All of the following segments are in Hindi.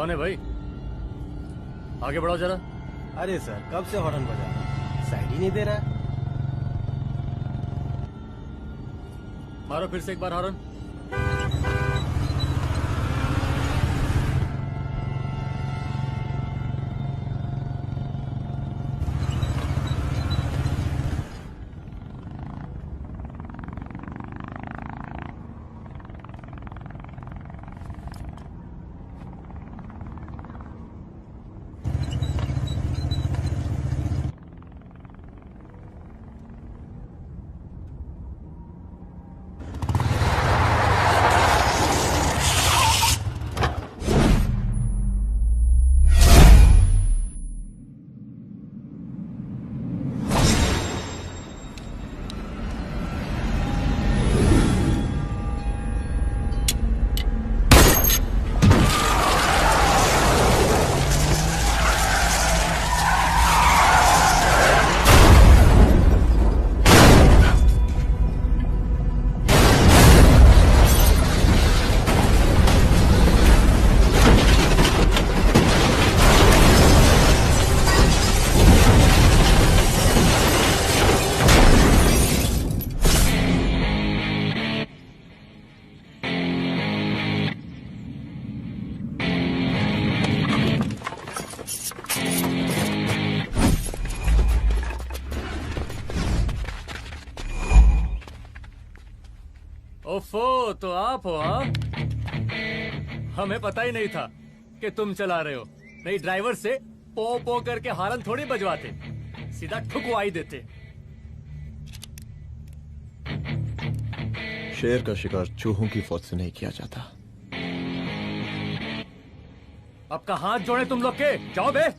कौन है भाई? आगे बढ़ाओ जरा। अरे सर, कब से हॉर्न बजा रहा हूं, साइड ही नहीं दे रहा है। मारो फिर से एक बार हॉर्न। ओफो, तो आप हो? हाँ, हमें पता ही नहीं था कि तुम चला रहे हो। नहीं, ड्राइवर से पो पो करके हॉर्न थोड़ी बजवाते, सीधा ठुकवाई देते। शेर का शिकार चूहों की फौज से नहीं किया जाता। अब का हाथ जोड़े तुम लोग के, जाओ बे।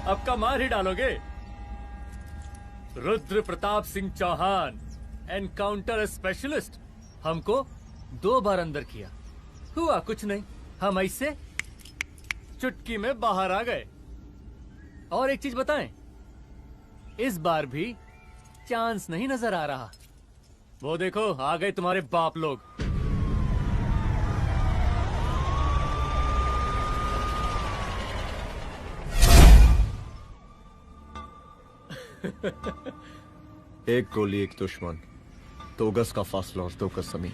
अब का मार ही डालोगे? रुद्र प्रताप सिंह चौहान, एनकाउंटर स्पेशलिस्ट, हमको 2 बार अंदर किया, हुआ कुछ नहीं। हम ऐसे चुटकी में बाहर आ गए। और एक चीज बताएं, इस बार भी चांस नहीं नजर आ रहा। वो देखो, आ गए तुम्हारे बाप लोग। एक गोली एक दुश्मन, 2 गज का फासला और 2 गज जमीन।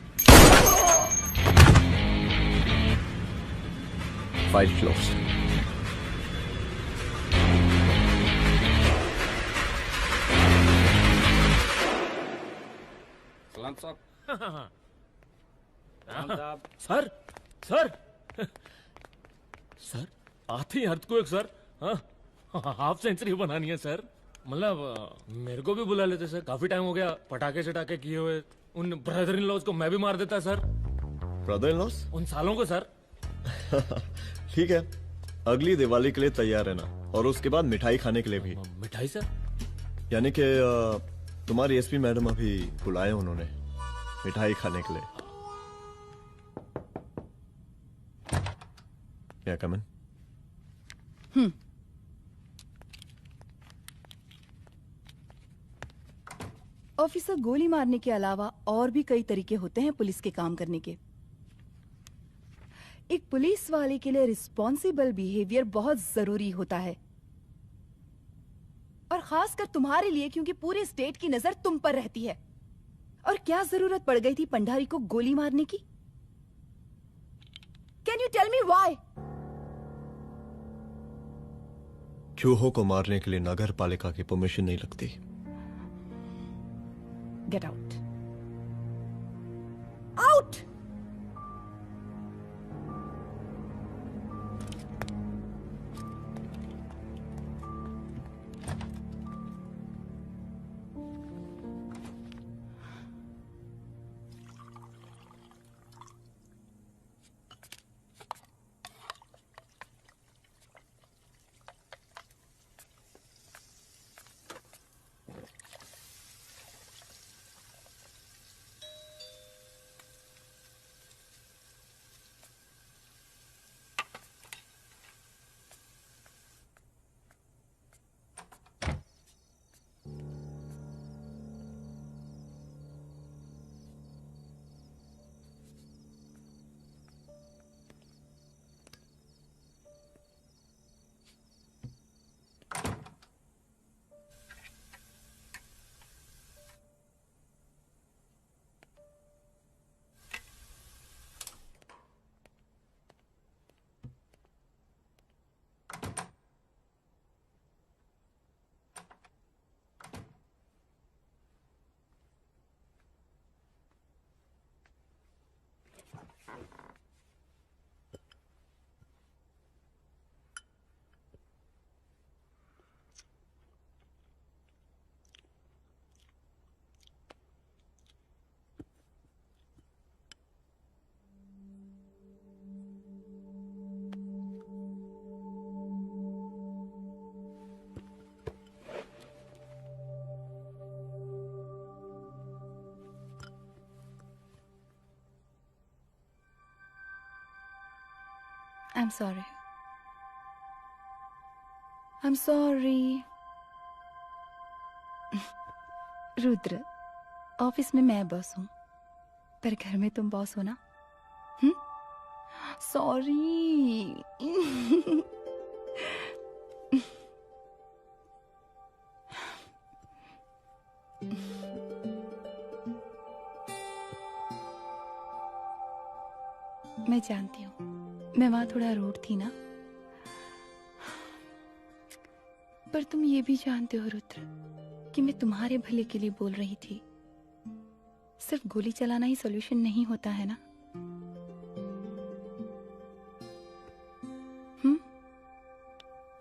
File closed. सलाम साहब, साहब सर सर सर आते ही अर्थक्वेक सर। हाँ, हाफ सेंचुरी बनानी है सर। मतलब मेरे को भी बुला लेते सर, काफी टाइम हो गया पटाखे चटाखे किए हुए। उन ब्रदर इन लॉज को मैं भी मार देता सर, ब्रदर इन लॉस? उन सालों को सर। ठीक है, अगली दिवाली के लिए तैयार रहना, और उसके बाद मिठाई खाने के लिए भी। मिठाई सर? यानी कि तुम्हारी एसपी मैडम अभी बुलाए उन्होंने मिठाई खाने के लिए। क्या कमन? ऑफिसर, गोली मारने के अलावा और भी कई तरीके होते हैं पुलिस के काम करने के। एक पुलिस वाले के लिए रिस्पॉन्सिबल बिहेवियर बहुत जरूरी होता है, और खासकर तुम्हारे लिए, क्योंकि पूरे स्टेट की नजर तुम पर रहती है। और क्या जरूरत पड़ गई थी पंडारी को गोली मारने की? Can you tell me why? चूहों को मारने के लिए नगर पालिका की परमिशन नहीं लगती। Get out, out! I'm sorry. I'm sorry. Rudra, office में मैं बॉस हूँ, पर घर में तुम बॉस हो ना? सॉरी। मैं जानती हूँ, मैं वहां थोड़ा रूड थी ना, पर तुम ये भी जानते हो रुद्र कि मैं तुम्हारे भले के लिए बोल रही थी। सिर्फ गोली चलाना ही सॉल्यूशन नहीं होता है ना।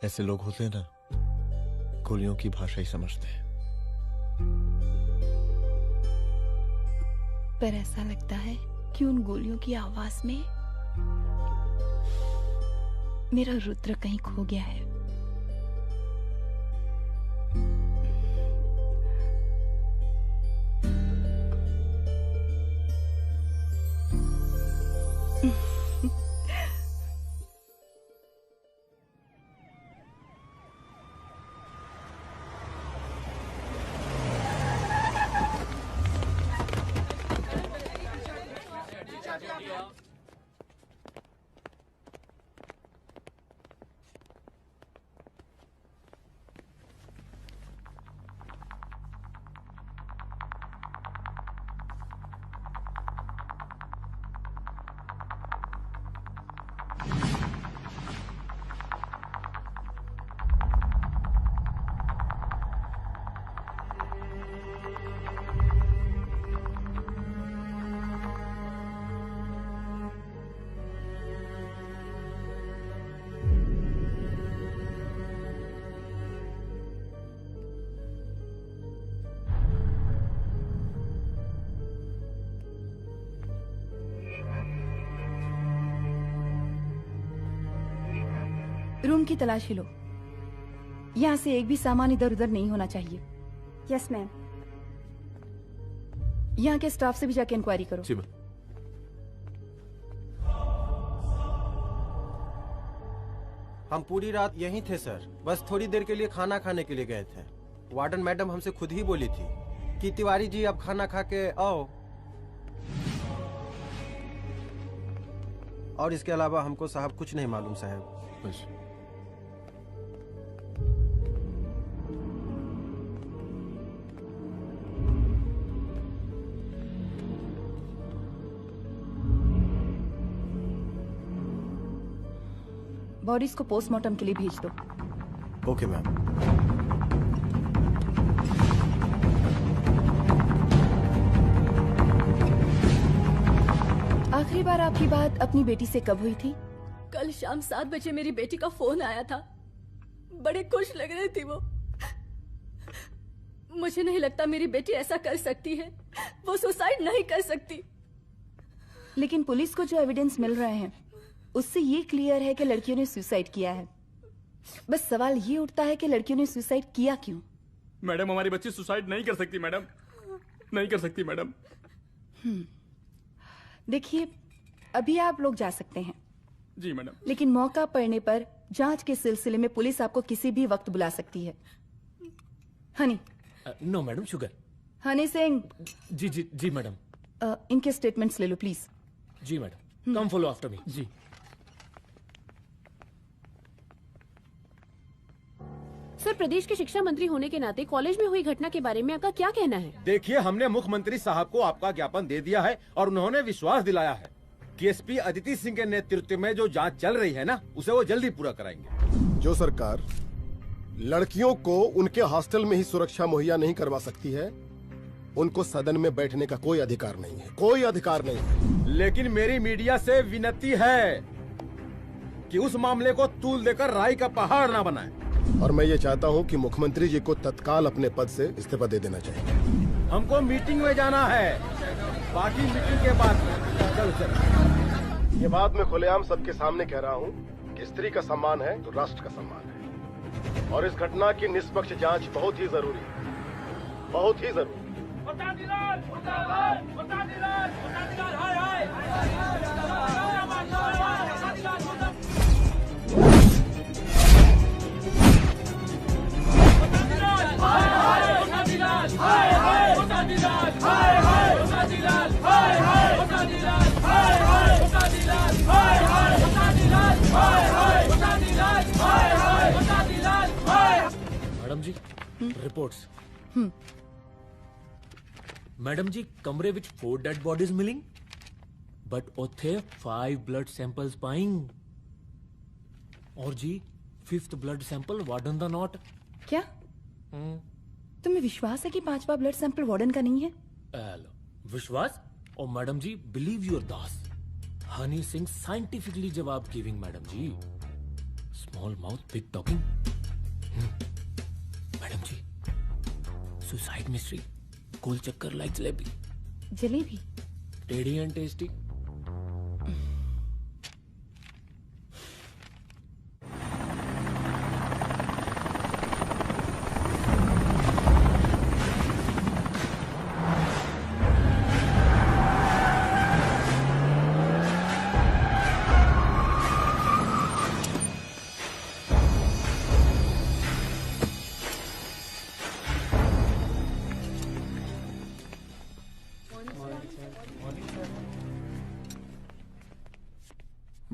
ऐसे लोग होते हैं ना, गोलियों की भाषा ही समझते हैं। पर ऐसा लगता है कि उन गोलियों की आवाज में मेरा रुद्र कहीं खो गया है। रूम की तलाशी लो। यहाँ से एक भी सामान इधर उधर नहीं होना चाहिए। Yes ma'am. यहाँ के स्टाफ से भी जाके इंक्वायरी करो। जी मैम। हम पूरी रात यहीं थे सर, बस थोड़ी देर के लिए खाना खाने के लिए गए थे। वार्डन मैडम हमसे खुद ही बोली थी कि तिवारी जी आप खाना खा के आओ, और इसके अलावा हमको साहब कुछ नहीं मालूम साहब। बस बॉडीज को पोस्टमार्टम के लिए भेज दो। Okay ma'am. आखिरी बार आपकी बात अपनी बेटी से कब हुई थी? कल शाम 7 बजे मेरी बेटी का फोन आया था। बड़े खुश लग रही थी वो। मुझे नहीं लगता मेरी बेटी ऐसा कर सकती है। वो सुसाइड नहीं कर सकती। लेकिन पुलिस को जो एविडेंस मिल रहे हैं उससे ये क्लियर है कि लड़कियों ने सुसाइड किया है। बस सवाल ये उठता है कि लड़कियों ने सुसाइड किया क्यों? मैडम हमारी बच्ची सुसाइड नहीं कर सकती मैडम, नहीं कर सकती मैडम। देखिए, अभी आप लोग जा सकते हैं। जी मैडम। लेकिन मौका पड़ने पर जांच के सिलसिले में पुलिस आपको किसी भी वक्त बुला सकती है। Honey. No madam, sugar. Honey Singh. जी जी जी मैडम। इनके स्टेटमेंट्स ले लो प्लीज। जी madam, come follow after me. जी। सर, प्रदेश के शिक्षा मंत्री होने के नाते कॉलेज में हुई घटना के बारे में आपका क्या कहना है? देखिए, हमने मुख्यमंत्री साहब को आपका ज्ञापन दे दिया है और उन्होंने विश्वास दिलाया है कि एसपी अदिति सिंह के नेतृत्व में जो जांच चल रही है ना, उसे वो जल्दी पूरा कराएंगे। जो सरकार लड़कियों को उनके हॉस्टल में ही सुरक्षा मुहैया नहीं करवा सकती है, उनको सदन में बैठने का कोई अधिकार नहीं है, कोई अधिकार नहीं है। लेकिन मेरी मीडिया से विनती है कि उस मामले को तूल देकर राई का पहाड़ ना बनाए। और मैं ये चाहता हूँ कि मुख्यमंत्री जी को तत्काल अपने पद से इस्तीफा दे देना चाहिए। हमको मीटिंग में जाना है, बाकी मीटिंग के बाद चल। ये बात मैं खुलेआम सबके सामने कह रहा हूँ कि स्त्री का सम्मान है तो राष्ट्र का सम्मान है, और इस घटना की निष्पक्ष जांच बहुत ही जरूरी है, बहुत ही जरूरी। मैडम जी, रिपोर्ट्स। मैडम जी, कमरे विच 4 डेड बॉडीज मिलिंग, बट उथे 5 ब्लड सैंपल्स पाइंग। और जी 5th ब्लड सैंपल वार्डन दा नॉट। क्या तुम्हें विश्वास है कि 5वां ब्लड सैंपल वार्डन का नहीं है? विश्वास? और मैडम जी, बिलीव योर दास। हनी सिंह साइंटिफिकली जवाब giving madam ji. Small mouth big talking. Madam ji, suicide mystery, गोल चक्कर लाइक जलेबी। जलेबी टेढ़ी एंड टेस्टी।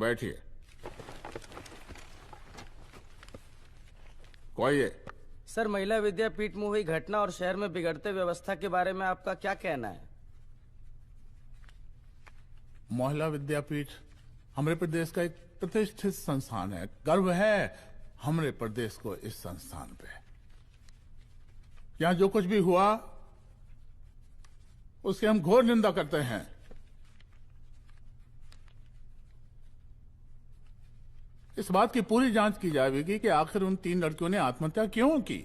बैठिए। कोई है? सर, महिला विद्यापीठ में हुई घटना और शहर में बिगड़ते व्यवस्था के बारे में आपका क्या कहना है? महिला विद्यापीठ हमारे प्रदेश का एक प्रतिष्ठित संस्थान है। गर्व है हमारे प्रदेश को इस संस्थान पे। यहाँ जो कुछ भी हुआ उसकी हम घोर निंदा करते हैं। इस बात की पूरी जांच की जाएगी कि आखिर उन 3 लड़कियों ने आत्महत्या क्यों की।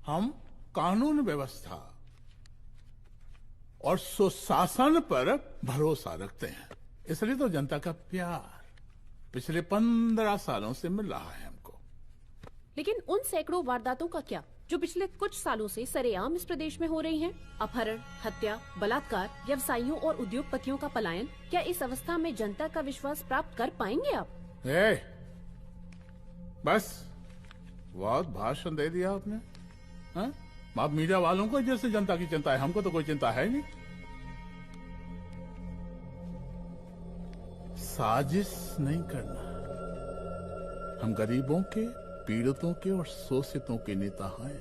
हम कानून व्यवस्था और सुशासन पर भरोसा रखते हैं, इसलिए तो जनता का प्यार पिछले 15 सालों से मिल रहा है हमको। लेकिन उन सैकड़ों वारदातों का क्या जो पिछले कुछ सालों से सरेआम इस प्रदेश में हो रही हैं? अपहरण, हत्या, बलात्कार, व्यवसायियों और उद्योगपतियों का पलायन। क्या इस अवस्था में जनता का विश्वास प्राप्त कर पाएंगे आप? बस बहुत भाषण दे दिया आपने। हाँ? आप मीडिया वालों को जैसे जनता की चिंता है, हमको तो कोई चिंता है नहीं। साजिश नहीं करना। हम गरीबों के, पीड़ितों के और शोषितों के नेता हैं।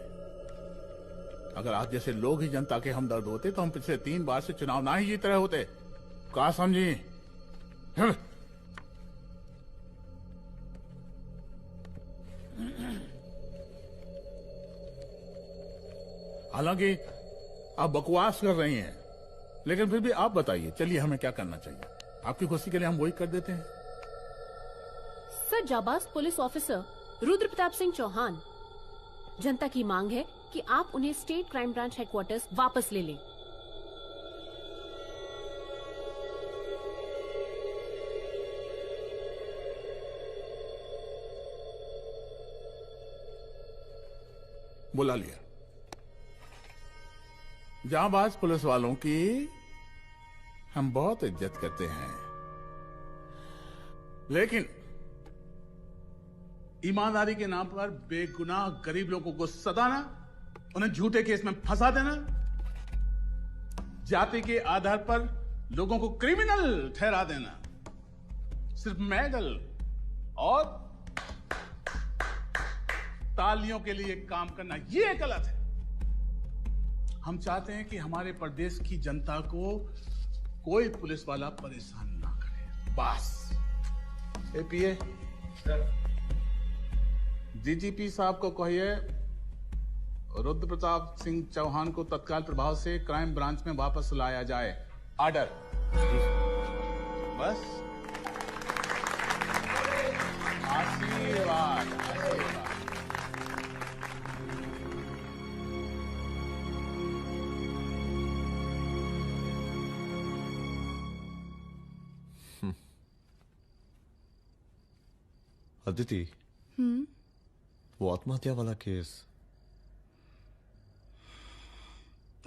अगर आप जैसे लोग ही जनता के हमदर्द होते तो हम पिछले 3 बार से चुनाव ना ही जीत रहे होते। क्या समझी? हालांकि आप बकवास कर रही हैं, लेकिन फिर भी आप बताइए, चलिए हमें क्या करना चाहिए? आपकी खुशी के लिए हम वही कर देते हैं। सर, जाबाज पुलिस ऑफिसर रुद्र प्रताप सिंह चौहान, जनता की मांग है कि आप उन्हें स्टेट क्राइम ब्रांच हेडक्वार्टर्स वापस ले लें। बुला लिया। जाबाज पुलिस वालों की हम बहुत इज्जत करते हैं, लेकिन ईमानदारी के नाम पर बेगुनाह गरीब लोगों को सताना, उन्हें झूठे केस में फंसा देना, जाति के आधार पर लोगों को क्रिमिनल ठहरा देना, सिर्फ मेडल और तालियों के लिए काम करना, ये गलत है। हम चाहते हैं कि हमारे प्रदेश की जनता को कोई पुलिस वाला परेशान ना करे, बस। एपीए डीजीपी साहब को कहिए रुद्र प्रताप सिंह चौहान को तत्काल प्रभाव से क्राइम ब्रांच में वापस लाया जाए। ऑर्डर। बस। आशीर्वाद, आशीर्वाद। अदिति, वो आत्महत्या वाला केस,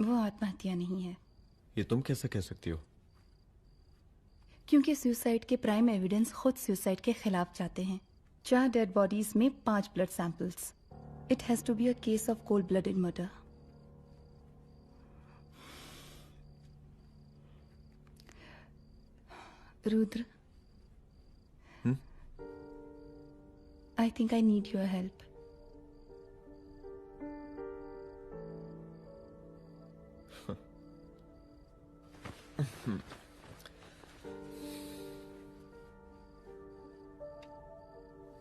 वो आत्महत्या नहीं है। ये तुम कैसे कह सकती हो? क्योंकि सुसाइड के प्राइम एविडेंस खुद सुसाइड के खिलाफ जाते हैं। 4 डेड बॉडीज में 5 blood samples. It has to be a case of cold blooded murder. Rudra, I think I need your help.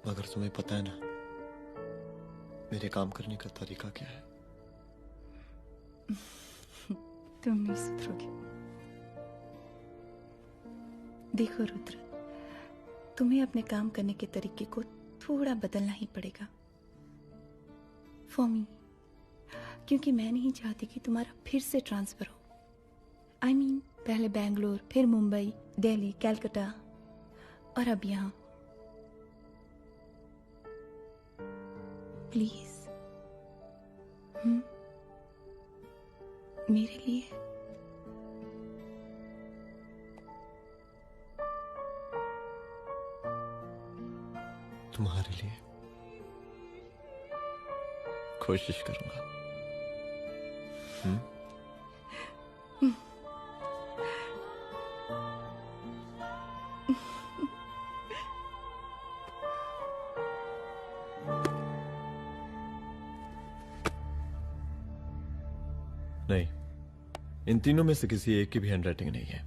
मगर तुम्हें पता है ना मेरे काम करने का तरीका क्या है? तुम नहीं सुधरोगे। देखो रुद्र, तुम्हें अपने काम करने के तरीके को थोड़ा बदलना ही पड़ेगा फॉर मी, क्योंकि मैं नहीं चाहती कि तुम्हारा फिर से ट्रांसफर हो। I mean, पहले बेंगलोर, फिर मुंबई, दिल्ली, कलकत्ता और अब यहां। प्लीज मेरे लिए। तुम्हारे लिए कोशिश करूंगा। नहीं, इन तीनों में से किसी एक की भी हैंडराइटिंग नहीं है।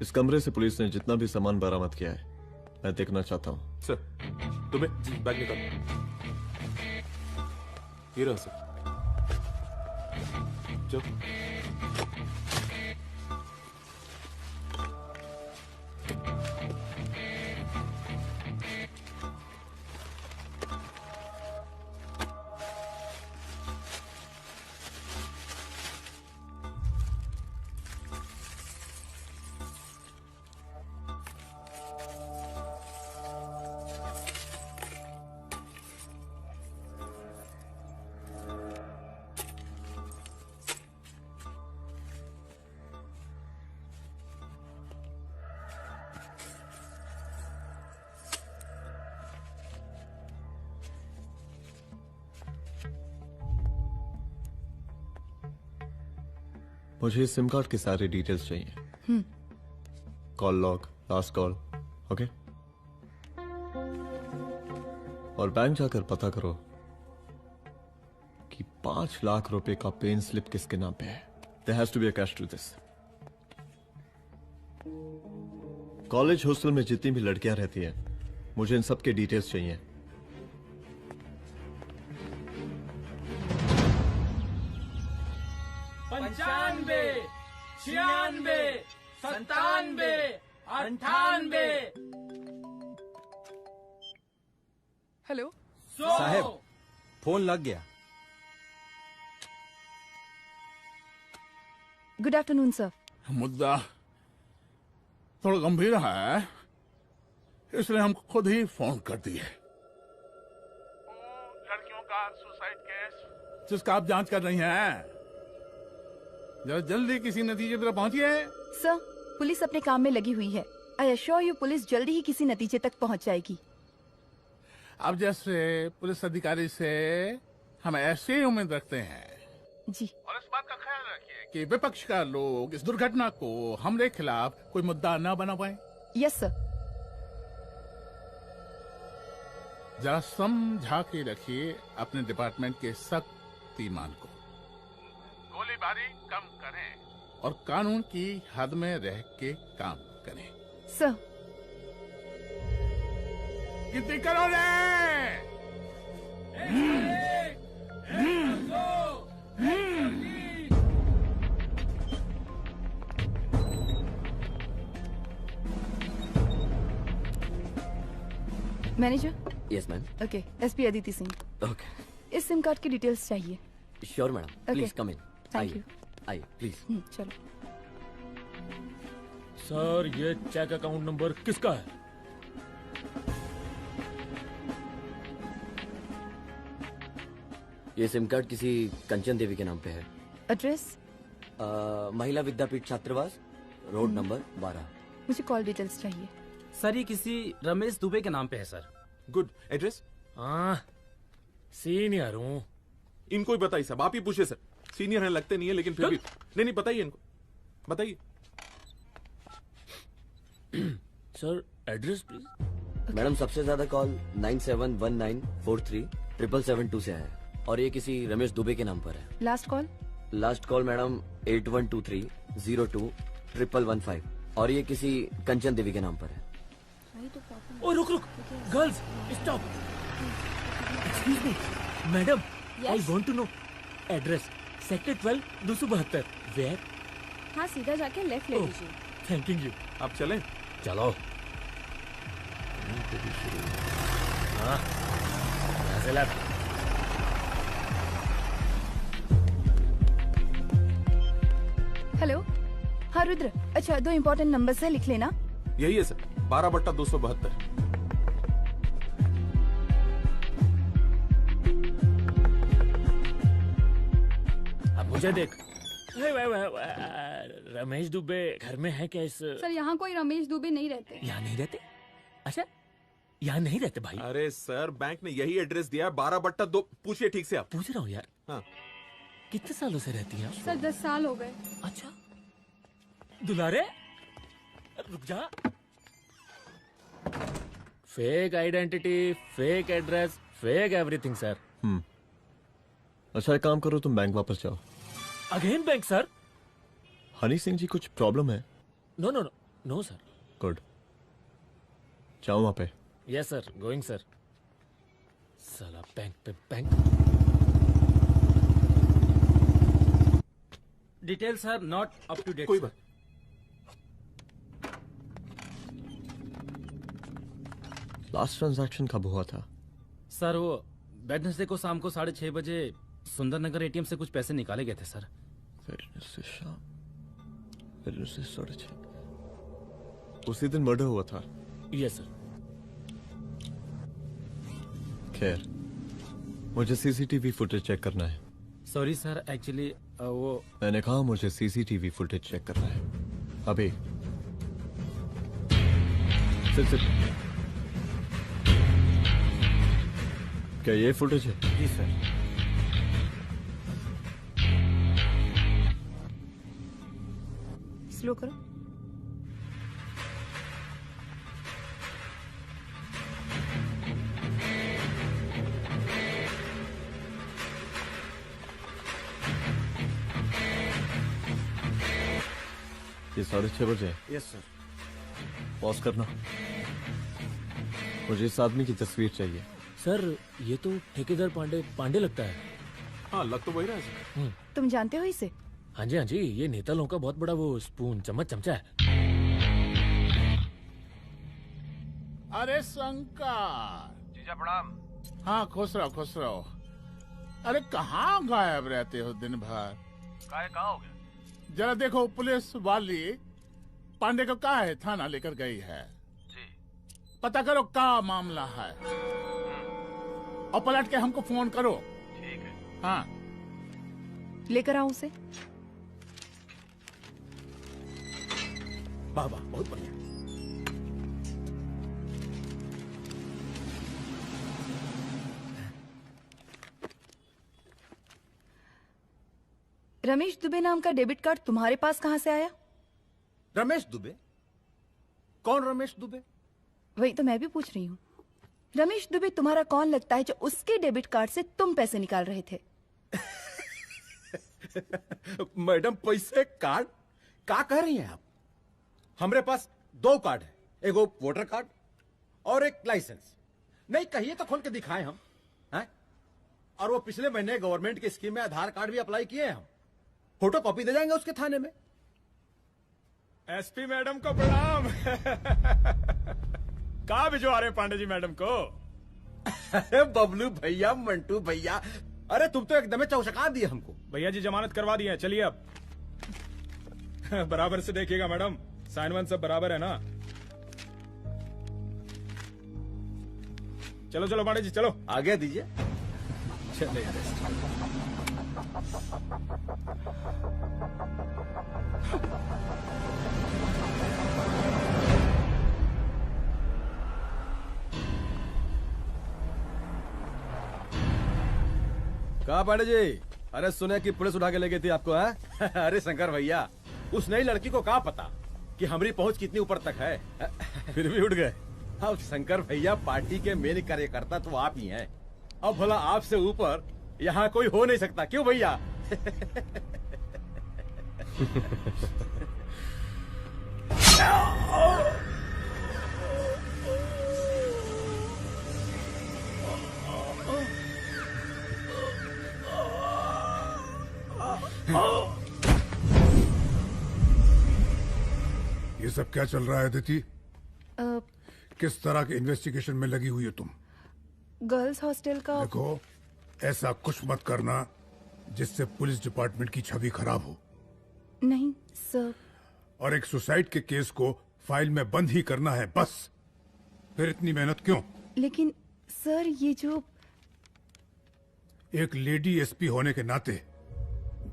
इस कमरे से पुलिस ने जितना भी सामान बरामद किया है मैं देखना चाहता हूं। सर, तुम्हें बैग निकाल। ये रहा सर। चलो। मुझे इस सिम कार्ड के सारे डिटेल्स चाहिए। Call log, last call, okay. और बैंक जाकर पता करो कि 5 लाख रुपए का पेन स्लिप किसके नाम पे है। There has to be a cash to this. College hostel में जितनी भी लड़कियां रहती हैं, मुझे इन सब के डिटेल्स चाहिए। 95, 96, 97, 98। हेलो साहब, फोन लग गया। Good afternoon sir. मुद्दा थोड़ा गंभीर है, इसलिए हम खुद ही फोन कर दिए। लड़कियों का सुसाइड केस जिसका आप जांच कर रही हैं, जरा जल्दी किसी नतीजे पर पहुंचिए। सर, पुलिस अपने काम में लगी हुई है। आई एश्योर यू पुलिस जल्दी ही किसी नतीजे तक पहुंच जाएगी। अब जैसे पुलिस अधिकारी से हम ऐसी उम्मीद रखते हैं जी। और इस बात का ख्याल रखिए कि विपक्ष का लोग इस दुर्घटना को हमरे खिलाफ कोई मुद्दा न बना पाए। Yes sir. जरा समझा के रखिए अपने डिपार्टमेंट के शक्तिमान को। गोलीबारी कम करें और कानून की हद में रह के काम करें। सर। कितनी करो रे? Manager. Yes ma'am. Okay, SP Aditi Singh. Okay. इस सिम कार्ड की डिटेल्स चाहिए। Sure madam, please come in. Thank you. आइए प्लीज। चलो। सर, ये चेक अकाउंट नंबर किसका है? ये सिम कार्ड किसी कंचन देवी के नाम पे है। एड्रेस? महिला विद्यापीठ छात्रावास, रोड नंबर 12। मुझे कॉल डिटेल्स चाहिए। सर, ये किसी रमेश दुबे के नाम पे है सर। गुड। एड्रेस? हाँ, सीनियर हूँ। इनको ही बताइए साहब, आप ही पूछे सर। सीनियर है लगते नहीं है, लेकिन फिर भी नहीं बताइए इनको, बताइए। Sir, address please. मैडम, सबसे ज्यादा कॉल 9719437772 से है और ये किसी रमेश दुबे के नाम पर है। Last call? Last call madam 8123021115 और ये किसी कंचन देवी के नाम पर है। ओ रुक, girls stop. Excuse me madam, I want to know address. Sector 12 272। Where? हाँ, सीधा जाके लेफ्ट ले लीजिए। Thank you. आप चलें? चलो। हाँ, यहाँ से लेफ्ट। हेलो। हाँ रुद्र, अच्छा 2 इम्पोर्टेंट नंबर्स है, लिख लेना। यही है सर, 12/272। अब मुझे देख। रमेश दुबे घर में है क्या? इस सर, यहाँ कोई रमेश दुबे नहीं रहते। यहाँ नहीं रहते? अच्छा, यहाँ नहीं रहते भाई। अरे सर, बैंक ने यही एड्रेस दिया है, 12/2। पूछिए ठीक से आप। पूछ रहा हूँ यार। हाँ। कितने सालों से रहती हैं आप? सर 10 साल हो गए। अच्छा। दुलारे रुक जा। Fake identity, fake address, fake everything sir. अच्छा एक काम करो, तुम बैंक वापस जाओ। Again bank sir? Honey Singh ji कुछ प्रॉब्लम है? No no no no sir. Good, जाओ वहां पे। Yes sir, going sir. साला बैंक पे bank. Details are not up to date. कोई बात। लास्ट ट्रांजैक्शन कब हुआ था? सर, वो वेडनेसडे को शाम को 6:30 बजे सुंदरनगर एटीएम से कुछ पैसे निकाले गए थे सर। वेडनेसडे शाम, वेडनेसडे 6:30। उसी दिन मर्डर हुआ था? Yes sir. खैर, मुझे सीसीटीवी फुटेज चेक करना है। सॉरी सर, एक्चुअली वो मैंने कहा मुझे सीसीटीवी फुटेज चेक करना है अभी। सिट। क्या ये फुटेज है? जी सर। स्लो करो। ये 6:30 बजे। Yes sir. पॉज करना। मुझे इस आदमी की तस्वीर चाहिए। सर ये तो ठेकेदार पांडे लगता है। हाँ लग तो वही रहा है सर। तुम जानते हो इसे? हाँ जी, ये नेता लोगों का बहुत बड़ा वो स्पून चमचा है। अरे शंकर। जीजा प्रणाम। हाँ खुश रहो। अरे कहाँ गायब रहते हो दिन भर? कहाँ हो गया? जरा देखो पुलिस वाली पांडे को कहा है थाना लेकर गई है जी। पता करो क्या मामला है और पलट के हमको फोन करो। ठीक है। हाँ लेकर आओ उसे। वाह वाह बहुत बढ़िया। रमेश दुबे नाम का डेबिट कार्ड तुम्हारे पास कहां से आया? रमेश दुबे? कौन रमेश दुबे? वही तो मैं भी पूछ रही हूँ। रमेश दुबे तुम्हारा कौन लगता है जो उसके डेबिट कार्ड से तुम पैसे निकाल रहे थे? मैडम पैसे कार्ड क्या कह रही हैं आप? हमारे पास 2 कार्ड है, एक वोटर कार्ड और एक लाइसेंस। नहीं कहिए तो खोल के दिखाएं हम हैं? और वो पिछले महीने गवर्नमेंट की स्कीम में आधार कार्ड भी अप्लाई किए हैं हम। फोटो कॉपी दे जाएंगे उसके थाने में। एसपी मैडम को प्रणाम। कहाँ भिजवा रहे पांडे जी मैडम को? अरे बबलू भैया, मंटू भैया, अरे तुम तो एकदम चौसका दिए हमको। भैया जी जमानत करवा दी है, चलिए अब। बराबर से देखिएगा मैडम, साइन वन सब बराबर है ना? चलो चलो पांडे जी चलो आगे दीजिए। चलिए। कहा पांडे जी? अरे सुने कि पुलिस उठा के ले गई थी आपको है? अरे शंकर भैया, उस नई लड़की को क्या पता कि हमारी पहुंच कितनी ऊपर तक है। फिर भी उठ गए। अब शंकर भैया पार्टी के मेन कार्यकर्ता तो आप ही हैं। अब भला आपसे ऊपर यहाँ कोई हो नहीं सकता, क्यों भैया? ये सब क्या चल रहा है अदिति? किस तरह के इन्वेस्टिगेशन में लगी हुई हो तुम? गर्ल्स हॉस्टल का। देखो ऐसा कुछ मत करना जिससे पुलिस डिपार्टमेंट की छवि खराब हो। नहीं सर। और एक सुसाइड के केस को फाइल में बंद ही करना है बस। फिर इतनी मेहनत क्यों? लेकिन सर ये जो एक लेडी एसपी होने के नाते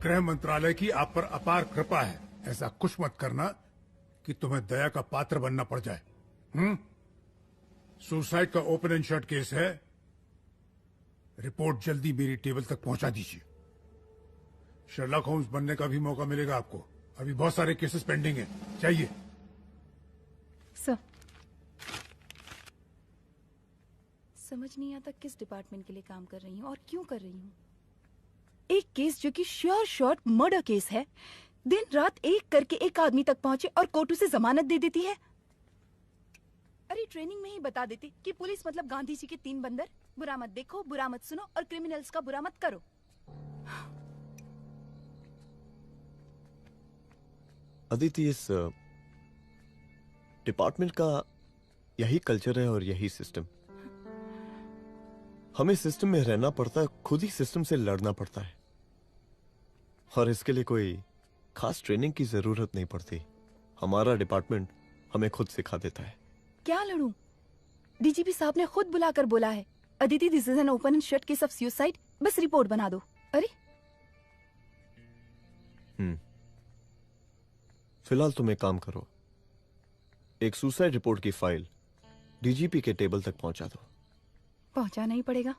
गृह मंत्रालय की आप पर अपार कृपा है। ऐसा कुछ मत करना कि तुम्हें दया का पात्र बनना पड़ जाए। सुसाइड का ओपन एंड शट केस है। रिपोर्ट जल्दी मेरी टेबल तक पहुंचा दीजिए। शर्लॉक होम्स बनने का भी मौका मिलेगा आपको। अभी बहुत सारे केसेस पेंडिंग हैं। चाहिए सर। समझ नहीं आता किस डिपार्टमेंट के लिए काम कर रही हूँ और क्यों कर रही हूँ। एक केस जो कि श्योर शॉट मर्डर केस है, दिन रात एक करके एक आदमी तक पहुंचे और कोर्ट उसे जमानत दे देती है। अरे ट्रेनिंग में ही बता देती कि पुलिस मतलब गांधी जी के 3 बंदर, बुरा मत देखो, बुरा मत सुनो और क्रिमिनल्स का बुरा मत करो। अदिति, इस डिपार्टमेंट का यही कल्चर है और यही सिस्टम। हमें सिस्टम में रहना पड़ता है, खुद ही सिस्टम से लड़ना पड़ता है और इसके लिए कोई खास ट्रेनिंग की जरूरत नहीं पड़ती। हमारा डिपार्टमेंट हमें खुद सिखा देता है। क्या लड़ूं? डीजीपी साहब ने खुद बुलाकर बोला है, Aditi this is an open and shut case of suicide, बस रिपोर्ट बना दो। अरे फिलहाल तुम एक काम करो, एक सुसाइड रिपोर्ट की फाइल डीजीपी के टेबल तक पहुंचा दो। पहुंचाना ही पड़ेगा।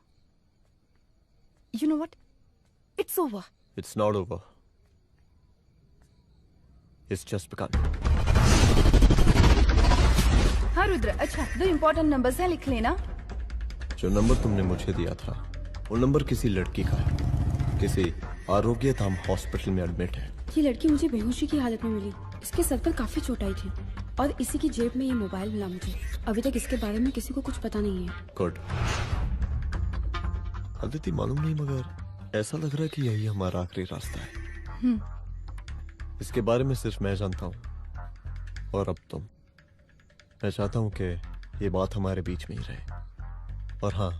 You know what, it's over. It's not over. इस जस्ट बिकन। हाँ रुद्र, अच्छा 2 इम्पोर्टेंट नंबर्स हैं, लिख लेना। जो नंबर तुमने मुझे दिया था वो नंबर किसी लड़की का है, किसी आरोग्य धाम हॉस्पिटल में एडमिट है। ये लड़की मुझे बेहोशी की हालत में मिली। इसके सर पर काफी चोट आई थी और इसी की जेब में ये मोबाइल मिला मुझे। अभी तक इसके बारे में किसी को कुछ पता नहीं है। गुड। अदिति मालूम नहीं, मगर ऐसा लग रहा है कि यही हमारा आखिरी रास्ता है। इसके बारे में सिर्फ मैं जानता हूँ और अब तुम। मैं चाहता हूँ कि ये बात हमारे बीच में ही रहे। और हाँ,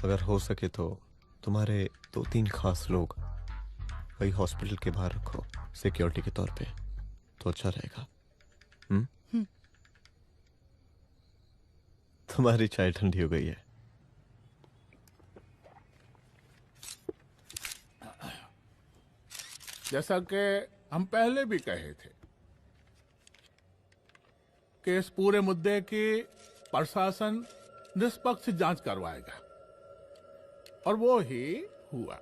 अगर हो सके तो तुम्हारे 2-3 खास लोग वही हॉस्पिटल के बाहर रखो सिक्योरिटी के तौर पे, तो अच्छा रहेगा। तुम्हारी चाय ठंडी हो गई है। जैसा कि हम पहले भी कहे थे कि इस पूरे मुद्दे की प्रशासन निष्पक्ष जांच करवाएगा, और वो ही हुआ।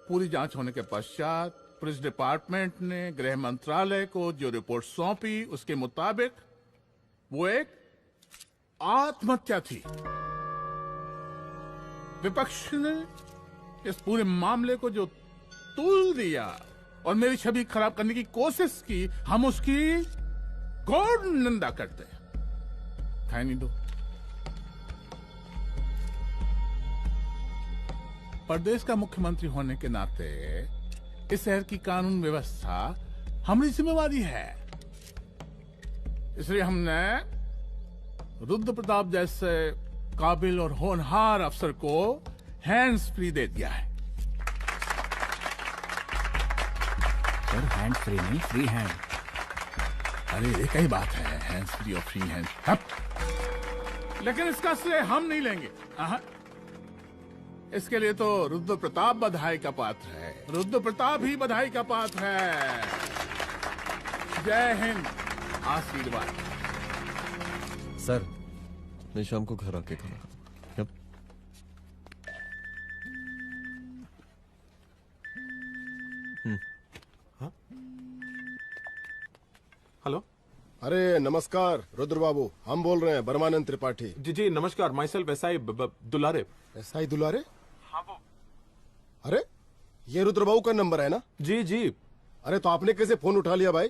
पूरी जांच होने के पश्चात पुलिस डिपार्टमेंट ने गृह मंत्रालय को जो रिपोर्ट सौंपी उसके मुताबिक वो एक आत्महत्या थी। विपक्ष ने इस पूरे मामले को जो तूल दिया और मेरी छवि खराब करने की कोशिश की, हम उसकी घोर निंदा करते हैं। नहीं दो। प्रदेश का मुख्यमंत्री होने के नाते इस शहर की कानून व्यवस्था हमारी जिम्मेवारी है। इसलिए हमने रुद्र प्रताप जैसे काबिल और होनहार अफसर को हैंड्स फ्री दे दिया है। सर हैंड फ्री नहीं, फ्री हैंड। अरे एक ही बात है, हैंड्स फ्री और फ्री हैंड। लेकिन इसका श्रेय हम नहीं लेंगे। इसके लिए तो रुद्र प्रताप बधाई का पात्र है। रुद्र प्रताप ही बधाई का पात्र है। जय हिंद। आशीर्वाद। सर, मैं शाम को घर आके खाना। यप। हेलो। अरे नमस्कार रुद्र बाबू, हम बोल रहे हैं परमानंद त्रिपाठी। जी जी नमस्कार। My self SI Dulare. SI दुलारे? हाँ वो। अरे ये रुद्र बाबू का नंबर है ना? जी जी। अरे तो आपने कैसे फोन उठा लिया भाई?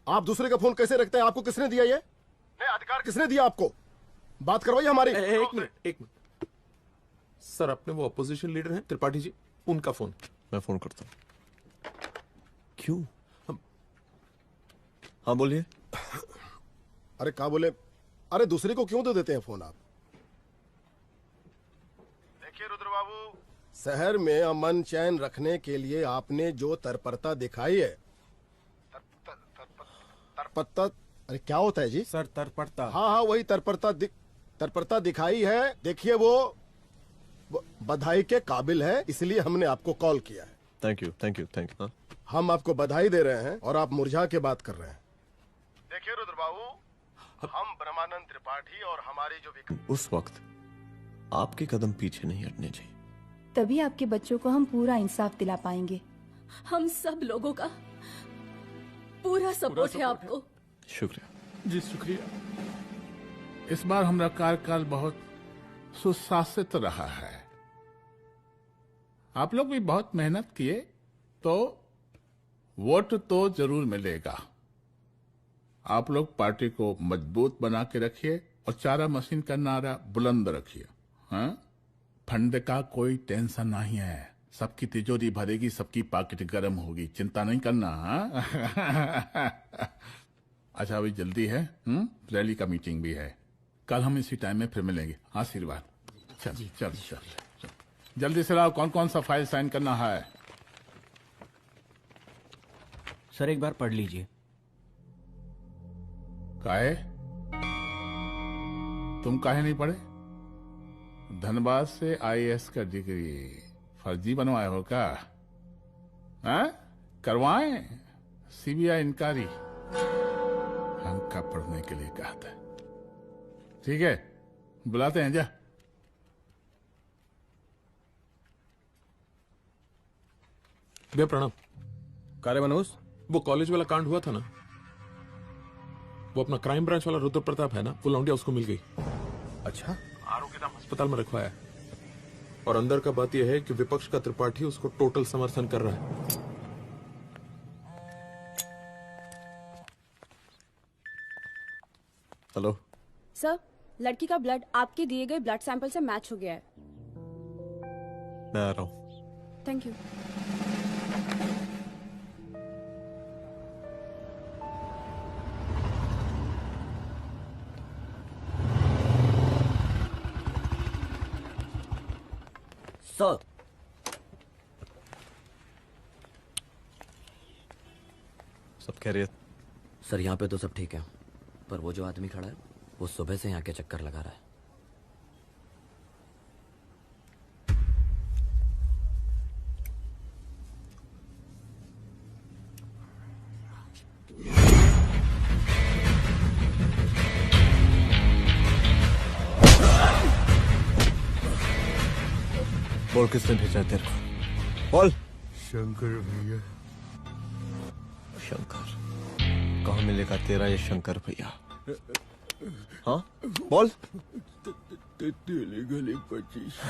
आप दूसरे का फोन कैसे रखते हैं? आपको किसने दिया ये? नहीं, अधिकार किसने दिया आपको? बात करवाइए हमारी। एक मिनट। सर, अपने वो अपोजिशन लीडर हैं त्रिपाठी जी, उनका फोन। मैं फोन करता हूँ। क्यों? हाँ बोलिए। अरे क्या बोले? अरे दूसरे को क्यों दे देते हैं फोन आप? देखिए रुद्र बाबू, शहर में अमन चैन रखने के लिए आपने जो तत्परता दिखाई है। तत्परता? अरे क्या होता है जी? सर तत्परता। हाँ वही तत्परता दिखाई है। देखिए वो बधाई के काबिल है, इसलिए हमने आपको कॉल किया है। Thank you. हम आपको बधाई दे रहे हैं और आप मुरझा के बात कर रहे हैं। देखिए रुद्र बाबू, हम ब्रह्मानंद त्रिपाठी और हमारी जो उस वक्त आपके कदम पीछे नहीं हटने चाहिए। तभी आपके बच्चों को हम पूरा इंसाफ दिला पाएंगे। हम सब लोगों का पूरा सपोर्ट है आपको। शुक्रिया जी, शुक्रिया। इस बार हमारा कार्यकाल बहुत सुशासित रहा है। आप लोग भी बहुत मेहनत किए, तो वोट तो जरूर मिलेगा। आप लोग पार्टी को मजबूत बना के रखिए और चारा मशीन का नारा बुलंद रखिए। हाँ, फंड का कोई टेंशन नहीं है। सबकी तिजोरी भरेगी, सबकी पॉकेट गर्म होगी, चिंता नहीं करना। अच्छा अभी जल्दी है, रैली का मीटिंग भी है। कल हम इसी टाइम में फिर मिलेंगे। आशीर्वाद। चल जल्दी से लाओ, कौन कौन सा फाइल साइन करना है? सर एक बार पढ़ लीजिए। काहे? तुम काहे नहीं पढ़े? धनबाद से आईएएस का डिग्री फर्जी बनवाए हो क्या? करवाएं सीबीआई इंक्वायरी। हमका पढ़ने के लिए कहा था। ठीक है, बुलाते हैं। जा भैया प्रणाम। कार्य मनोज, वो कॉलेज वाला कांड हुआ था ना, वो अपना क्राइम ब्रांच वाला रुद्र प्रताप है ना, वो लौंडिया उसको मिल गई। अच्छा। आरोग्यधाम अस्पताल में रखवाया है। और अंदर का बात यह है कि विपक्ष का त्रिपाठी उसको टोटल समर्थन कर रहा है। हेलो सर, लड़की का ब्लड आपके दिए गए ब्लड सैंपल से मैच हो गया है। मैं आ रहा हूँ। Thank you. सर, सब खैरियत? सर यहाँ पे तो सब ठीक है, पर वो जो आदमी खड़ा है वो सुबह से यहाँ के चक्कर लगा रहा है। बोल किसने भेजा है तेरे को? बोल। शंकर भैया। शंकर? कहाँ मिलेगा तेरा ये शंकर भैया? हाँ बोल। तेली गली 25।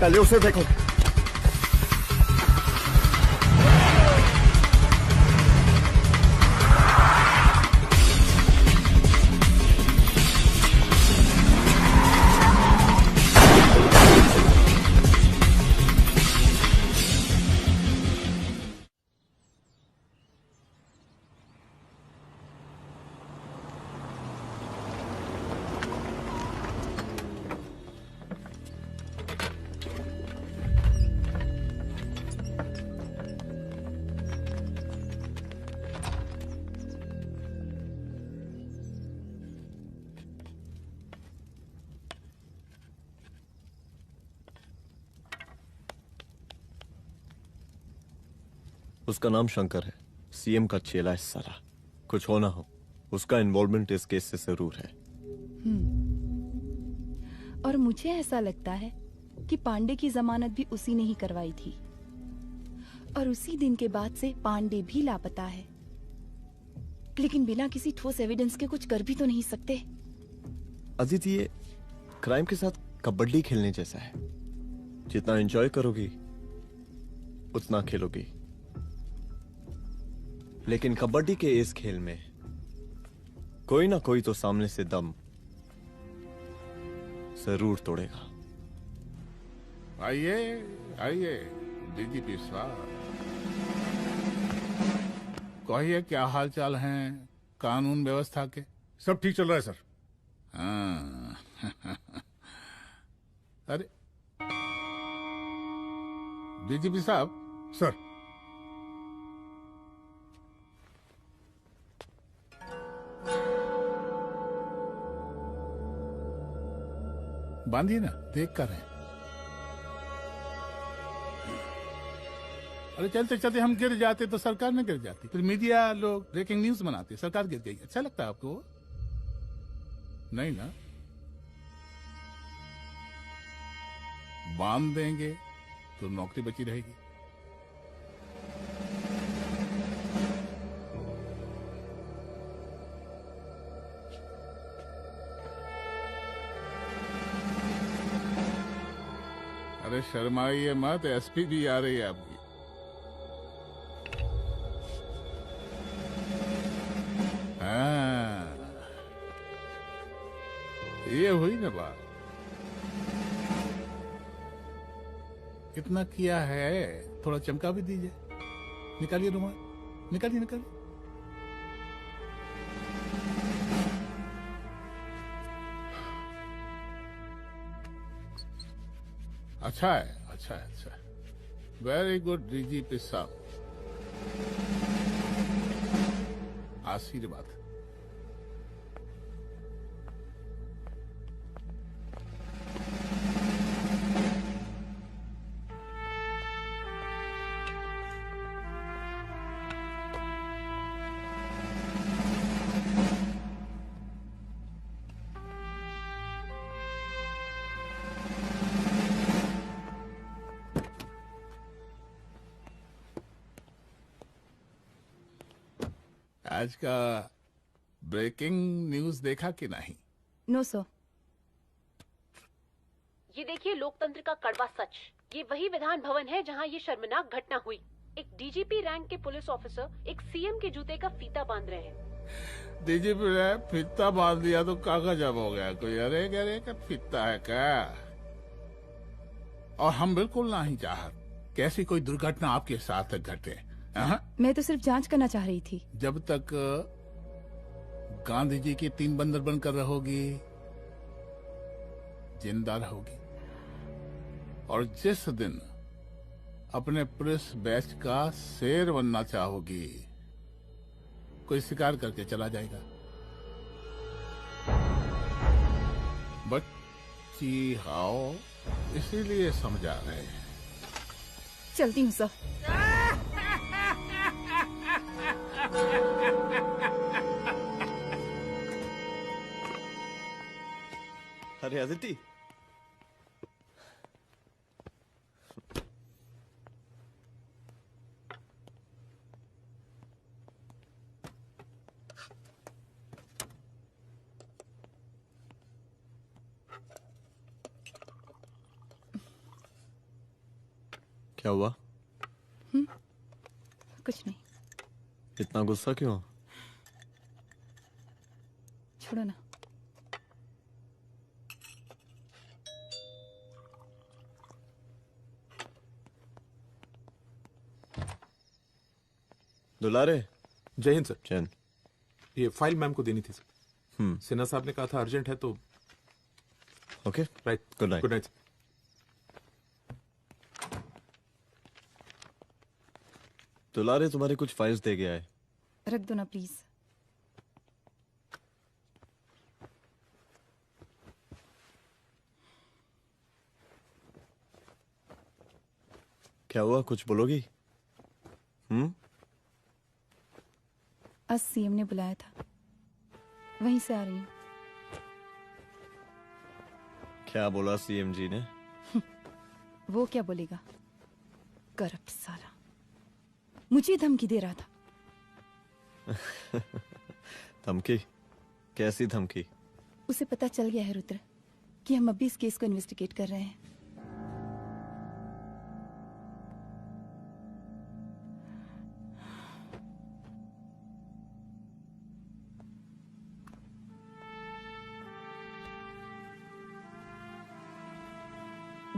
पहले उसे देखो। उसका नाम शंकर है, सीएम का चेला है साला। कुछ हो ना हो, उसका इन्वॉल्वमेंट इस केस से जरूर है। और मुझे ऐसा लगता है कि पांडे की जमानत भी उसी ने ही करवाई थी, और उसी दिन के बाद से पांडे भी लापता है। लेकिन बिना किसी ठोस एविडेंस के कुछ कर भी तो नहीं सकते। अदिति, ये क्राइम के साथ कबड्डी खेलने जैसा है। जितना एंजॉय करोगी उतना खेलोगी, लेकिन कबड्डी के इस खेल में कोई ना कोई तो सामने से दम जरूर तोड़ेगा। आइए आइए डीजीपी साहब, कहिए क्या हाल चाल हैं कानून व्यवस्था के? सब ठीक चल रहा है सर। हाँ। अरे डीजीपी साहब। सर। बांधिए ना, देख कर रहे हैं। अरे चलते चलते हम गिर जाते तो सरकार में गिर जाती, फिर मीडिया लोग ब्रेकिंग न्यूज बनाते, सरकार गिर गई। अच्छा लगता है आपको? नहीं ना? बांध देंगे तो नौकरी बची रहेगी। अरे शर्माइए मत, एसपी भी आ रही है आपकी। हाँ, ये हुई ना बात। कितना किया है, थोड़ा चमका भी दीजिए। निकालिए रुमाल, निकालिए निकालिए। अच्छा है, अच्छा है, अच्छा है। वेरी गुड डीजीपी साहब, आशीर्वाद। आज का ब्रेकिंग न्यूज देखा कि नहीं? No sir. ये देखिए लोकतंत्र का कड़वा सच। ये वही विधान भवन है जहां ये शर्मनाक घटना हुई। एक डीजीपी रैंक के पुलिस ऑफिसर एक सीएम के जूते का फीता बांध रहे हैं। डीजीपी ने फीता बांध दिया तो कागज जब हो गया कोई? अरे अरे का फीता है क्या? और हम बिल्कुल नहीं चाहते कैसी कोई दुर्घटना आपके साथ घटे। मैं तो सिर्फ जांच करना चाह रही थी। जब तक गांधी जी की 3 बंदर बनकर रहोगी, जिंदा रहोगी। और जिस दिन अपने पुलिस बैच का शेर बनना चाहोगी, कोई शिकार करके चला जाएगा। बच्ची हाओ, इसीलिए समझा रहे हैं। चलती हूँ सर। अरे अदिति, क्या हुआ? कुछ नहीं। इतना गुस्सा क्यों? छोड़ो ना। दुलारे। जय हिंद सर। जय हिंद। ये फाइल मैम को देनी थी सर। सिन्हा साहब ने कहा था अर्जेंट है तो। Okay, right. Good night. Good night. दुलारे तुम्हारे कुछ फाइल्स दे गया है। रख दो ना प्लीज। क्या हुआ, कुछ बोलोगी? आज सीएम ने बुलाया था, वहीं से आ रही हूँ। क्या बोला सीएम जी ने? वो क्या बोलेगा, करप्ट साला, मुझे धमकी दे रहा था। धमकी? कैसी धमकी? उसे पता चल गया है रुद्र कि हम अभी इस केस को इन्वेस्टिगेट कर रहे हैं।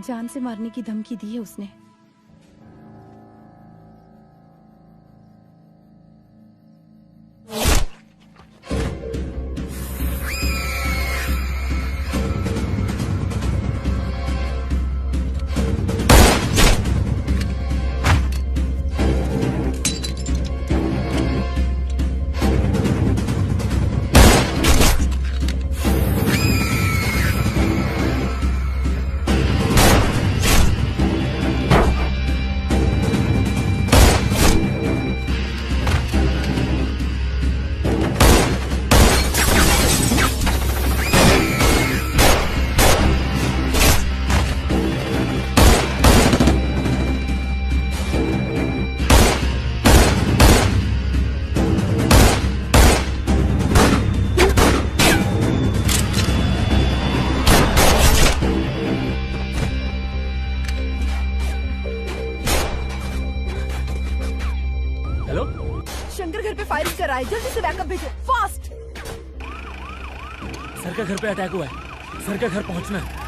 जान से मारने की धमकी दी है उसने। शंकर घर पे फायरिंग कर रहा है, जल्दी से बैकअप भेजो, फास्ट। सर का घर पे अटैक हुआ है, सर का घर पहुंचना है।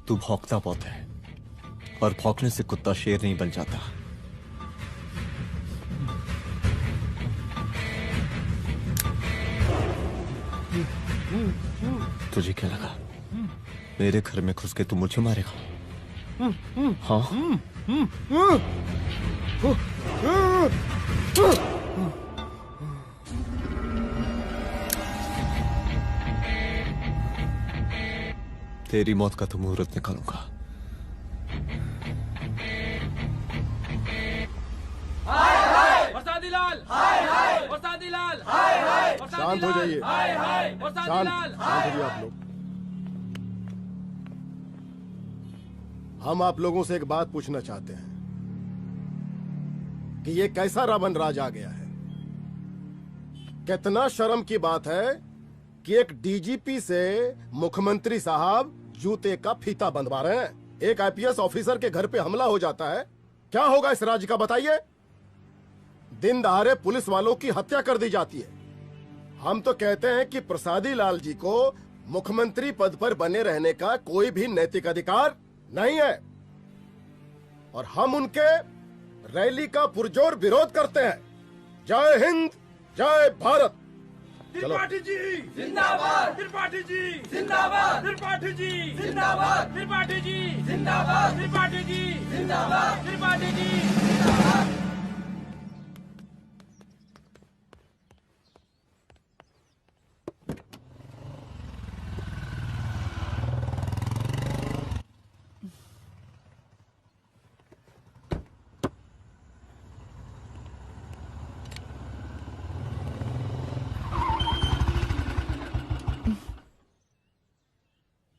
तू भौंकता बहुत है, और भौंकने से कुत्ता शेर नहीं बन जाता। तुझे क्या लगा मेरे घर में घुस के तू मुझे मारेगा? हाँ? तेरी मौत का तो मुहूर्त निकालूंगा। बरसाती लाल, बरसाती लाल, शांत हो जाइए। शांत शांत हो जाइए आप लोग। हम आप लोगों से एक बात पूछना चाहते हैं कि ये कैसा रावण राज आ गया है। कितना शर्म की बात है कि एक डीजीपी से मुख्यमंत्री साहब जूते का फीता बंधवा रहे हैं। एक आईपीएस ऑफिसर के घर पे हमला हो जाता है, क्या होगा इस राज्य का बताइए? दिन दहाड़े पुलिस वालों की हत्या कर दी जाती है। हम तो कहते हैं कि प्रसादी लाल जी को मुख्यमंत्री पद पर बने रहने का कोई भी नैतिक अधिकार नहीं है, और हम उनके रैली का पुरजोर विरोध करते हैं। जय हिंद, जय भारत। त्रिपाठी जी जिंदाबाद, त्रिपाठी जी जिंदाबाद, त्रिपाठी जी जिंदाबाद, त्रिपाठी जी जिंदाबाद, त्रिपाठी जी जिंदाबाद, त्रिपाठी जी जिंदाबाद।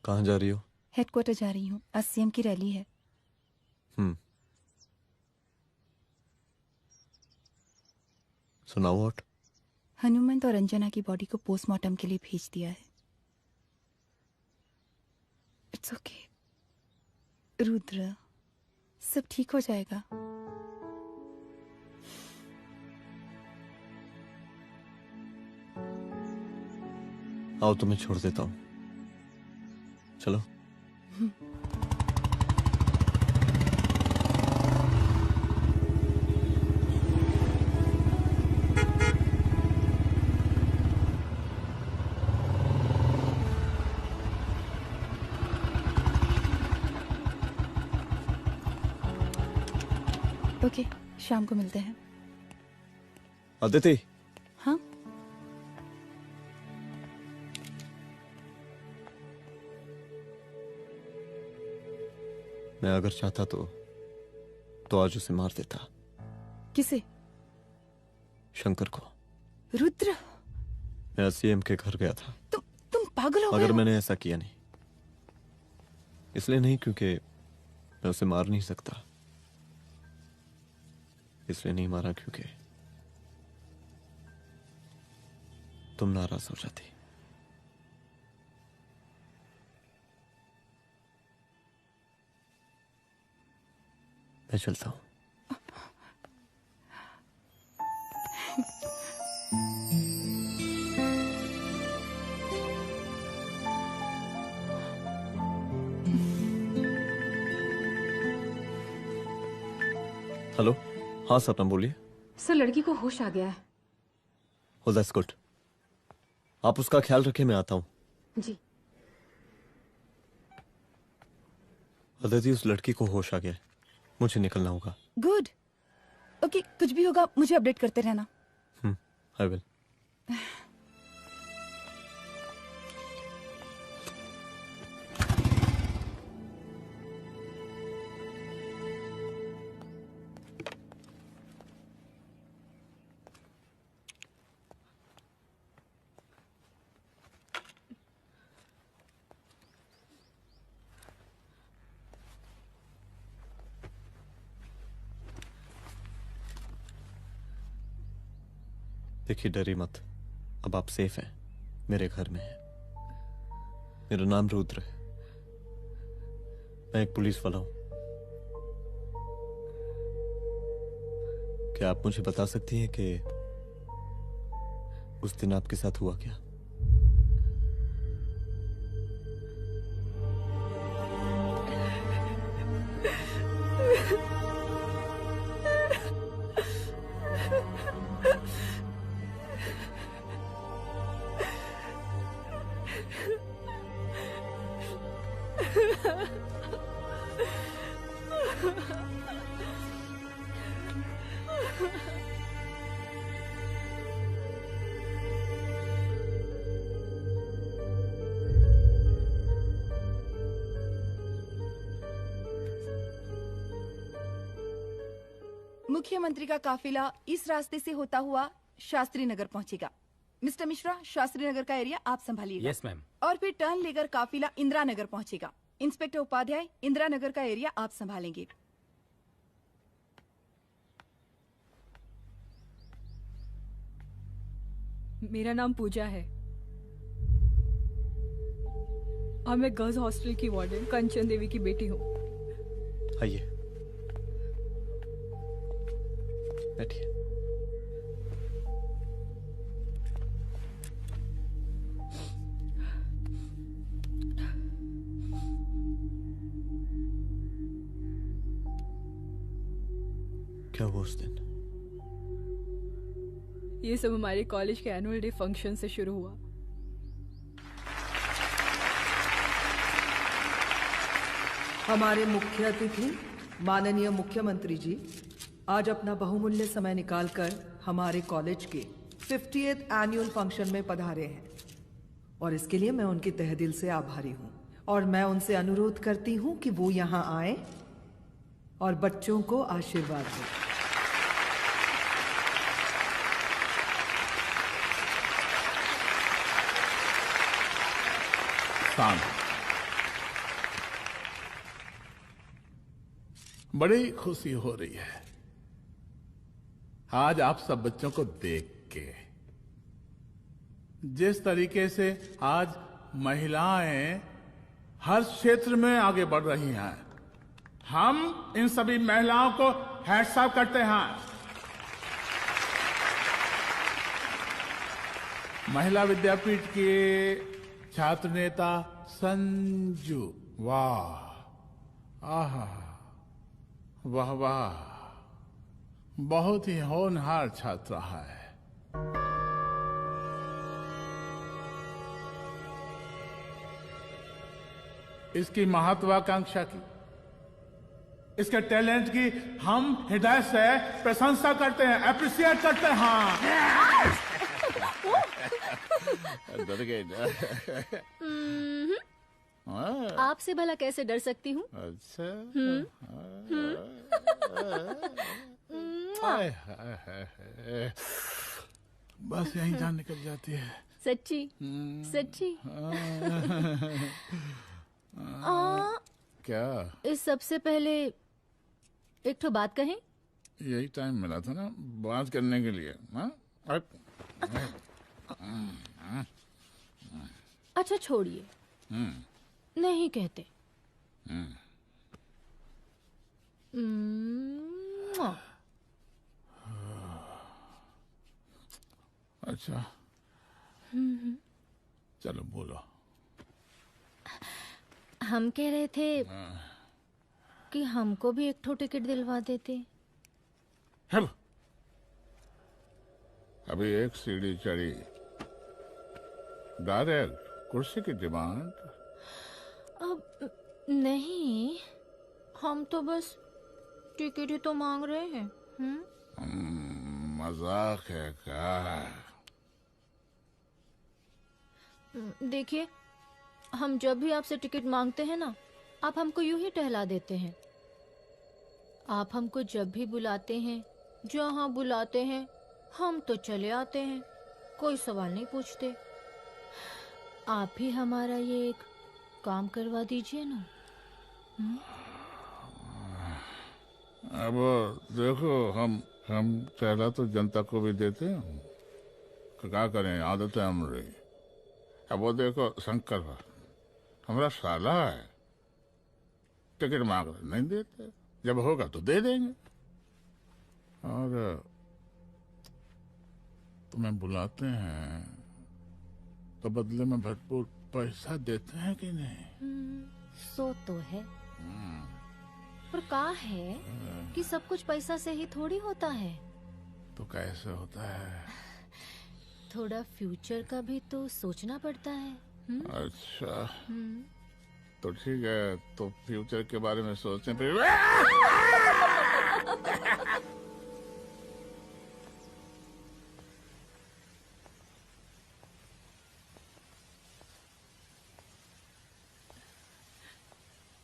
कहाँ जा रही हो? हेडक्वार्टर जा रही हूँ, आज सीएम की रैली है। सुनाओ। व्हाट? हनुमंत और अंजना की बॉडी को पोस्टमार्टम के लिए भेज दिया है। इट्स ओके रुद्र, सब ठीक हो जाएगा। आओ तुम्हें छोड़ देता हूँ, चलो। ओके, शाम को मिलते हैं। अदिति। हाँ? मैं अगर चाहता तो आज उसे मार देता। किसे? शंकर को। रुद्र, मैं सीएम के घर गया था। तुम पागल हो गए मगर हो? मैंने ऐसा किया नहीं। इसलिए नहीं क्योंकि मैं उसे मार नहीं सकता, इसलिए नहीं मारा क्योंकि तुम नाराज हो जाती। मैं चलता हूं। हेलो। हाँ सपना बोलिए। सर, लड़की को होश आ गया है। Oh, that's good. आप उसका ख्याल रखिए, मैं आता हूँ। जी। अदिति, उस लड़की को होश आ गया है, मुझे निकलना होगा। गुड। ओके, कुछ भी होगा मुझे अपडेट करते रहना। I will. देखिए, डरी मत, अब आप सेफ हैं, मेरे घर में हैं। मेरा नाम रुद्र है, मैं एक पुलिस वाला हूं। क्या आप मुझे बता सकती हैं कि उस दिन आपके साथ हुआ क्या? मुख्यमंत्री का काफिला इस रास्ते से होता हुआ शास्त्री नगर पहुंचेगा। मिस्टर मिश्रा, शास्त्री नगर का एरिया आप संभालिएगा। Yes ma'am. और फिर टर्न लेकर काफिला इंदिरा नगर पहुंचेगा। इंस्पेक्टर उपाध्याय, इंदिरा नगर का एरिया आप संभालेंगे। मेरा नाम पूजा है और मैं गर्ल्स हॉस्टल की वार्डन कंचन देवी की बेटी हूँ। आइए, बैठिए। क्या हुआ उस दिन? ये सब हमारे कॉलेज के एनुअल डे फंक्शन से शुरू हुआ। हमारे मुख्य अतिथि माननीय मुख्यमंत्री जी आज अपना बहुमूल्य समय निकालकर हमारे कॉलेज के 50th एनुअल फंक्शन में पधारे हैं और इसके लिए मैं उनके तहे दिल से आभारी हूँ और मैं उनसे अनुरोध करती हूँ कि वो यहाँ आए और बच्चों को आशीर्वाद दें। बड़ी खुशी हो रही है आज आप सब बच्चों को देख के। जिस तरीके से आज महिलाएं हर क्षेत्र में आगे बढ़ रही हैं, हम इन सभी महिलाओं को हैट्स ऑफ करते हैं। महिला विद्यापीठ के छात्र नेता संजू, वाह, आहा, वाह वाह, बहुत ही होनहार छात्रा है। इसकी महत्वाकांक्षा की, इसके टैलेंट की हम हृदय से प्रशंसा करते हैं, अप्रिशिएट करते हैं। डर गए ना? आपसे भला कैसे डर सकती हूँ? अच्छा। बस यहीं जान निकल जाती है। सच्ची सच्ची। क्या? इस सबसे पहले एक तो बात कहें। यही टाइम मिला था ना बात करने के लिए। अच्छा छोड़िए, नहीं कहते। अच्छा चलो बोलो। हम कह रहे थे कि हमको भी एक ठो टिकट दिलवा देते। हम अभी एक सीढ़ी चढ़ी, डायरेक्ट कुर्सी की डिमांड। अब नहीं, हम तो बस टिकट ही तो मांग रहे हैं। मजाक है क्या? देखिए, हम जब भी आपसे टिकट मांगते हैं ना, आप हमको यूं ही टहला देते हैं। आप हमको जब भी बुलाते हैं, जहां बुलाते हैं, हम तो चले आते हैं, कोई सवाल नहीं पूछते। आप भी हमारा ये एक काम करवा दीजिए ना। अब देखो, हम पहला तो जनता को भी देते हैं, क्या करें, आदत है हमारी। अब वो देखो शंकर हमारा साला है, टिकट मांग रहे नहीं देते, जब होगा तो दे देंगे। और तुम्हें बुलाते हैं तो बदले में भरपूर पैसा देते हैं कि नहीं? सो तो है, पर कहा है कि सब कुछ पैसा से ही थोड़ी होता है। तो कैसे होता है? थोड़ा फ्यूचर का भी तो सोचना पड़ता है। अच्छा तो ठीक है, तो फ्यूचर के बारे में सोचने पे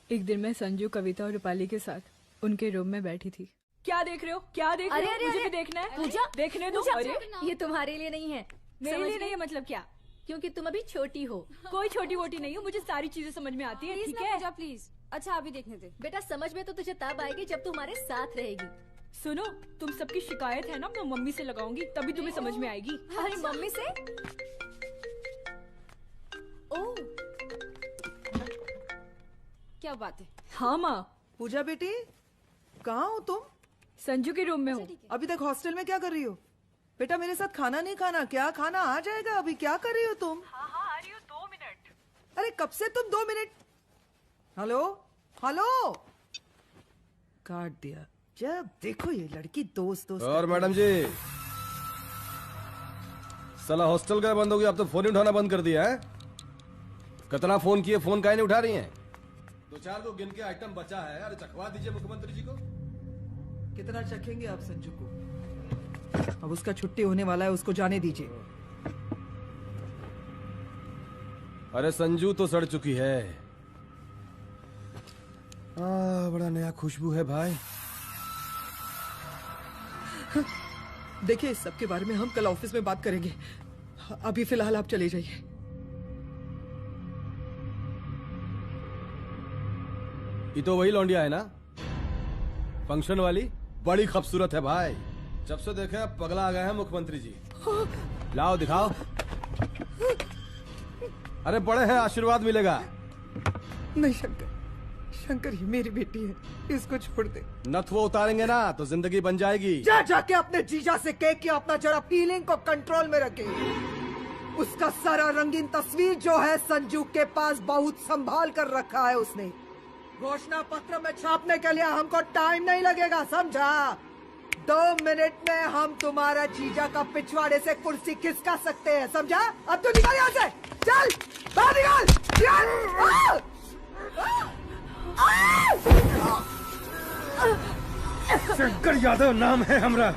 एक दिन मैं संजू, कविता और रूपाली के साथ उनके रूम में बैठी थी। क्या देख रहे हो? क्या देख रहे हो? मुझे भी देखना है। पूजा, देखने दो। अरे ये तुम्हारे लिए नहीं है। मेरे समझ लिए गई? नहीं है मतलब क्या? क्योंकि तुम अभी छोटी हो। कोई छोटी वोटी नहीं हूँ, मुझे सारी चीजें समझ में आती है। Please ठीक ना है पूजा, प्लीज। अच्छा अभी देखने दे। बेटा समझ में तो तुझे तब आएगी जब तू हमारे साथ रहेगी। सुनो, तुम सबकी शिकायत है ना, मैं मम्मी से लगाऊंगी, तभी तुम्हें समझ में आएगी। अरे मम्मी से? ओह क्या बात है। हाँ माँ। पूजा बेटी कहाँ हो तुम? संजू के रूम में हूँ। अभी तक हॉस्टल में क्या कर रही हो? बेटा मेरे साथ खाना नहीं खाना क्या? खाना आ जाएगा, अभी क्या कर रही हो तुम? हाँ आ रही हूँ, 2 मिनट। अरे कब से तुम 2 मिनट? हेलो हेलो, काट दिया। जब देखो ये लड़की दोस्त और मैडम जी, साला हॉस्टल का बंद हो गया, अब तो फोन ही उठाना बंद कर दिया है। कितना फोन किए, फोन काहे नहीं उठा रही हैं? 2-4 को गिन के आइटम बचा है, अरे चखवा दीजिए मुख्यमंत्री जी को। कितना चखेंगे आप संजू को? अब उसका छुट्टी होने वाला है, उसको जाने दीजिए। अरे संजू तो सड़ चुकी है। बड़ा नया खुशबू है भाई। देखिए इस सब के बारे में हम कल ऑफिस में बात करेंगे, अभी फिलहाल आप चले जाइए। ये तो वही लौंडिया है ना, फंक्शन वाली? बड़ी खूबसूरत है भाई। जब से देखे पगला आ गए हैं मुख्यमंत्री जी। लाओ दिखाओ। अरे बड़े हैं, आशीर्वाद मिलेगा। नहीं शंकर, शंकर ये मेरी बेटी है, इसको छोड़ दे। नथ वो उतारेंगे ना तो जिंदगी बन जाएगी। जा जाके अपने जीजा से कह के अपना जरा फीलिंग को कंट्रोल में रखे। उसका सारा रंगीन तस्वीर जो है संजू के पास बहुत संभाल कर रखा है उसने। घोषणा पत्र में छापने के लिए हमको टाइम नहीं लगेगा, समझा? 2 मिनट में हम तुम्हारा जीजा का पिछवाड़े से कुर्सी खिसका सकते हैं, समझा? अब तो निकल यहाँ से, चल बाहर निकल। शंकर यादव नाम है हमरा,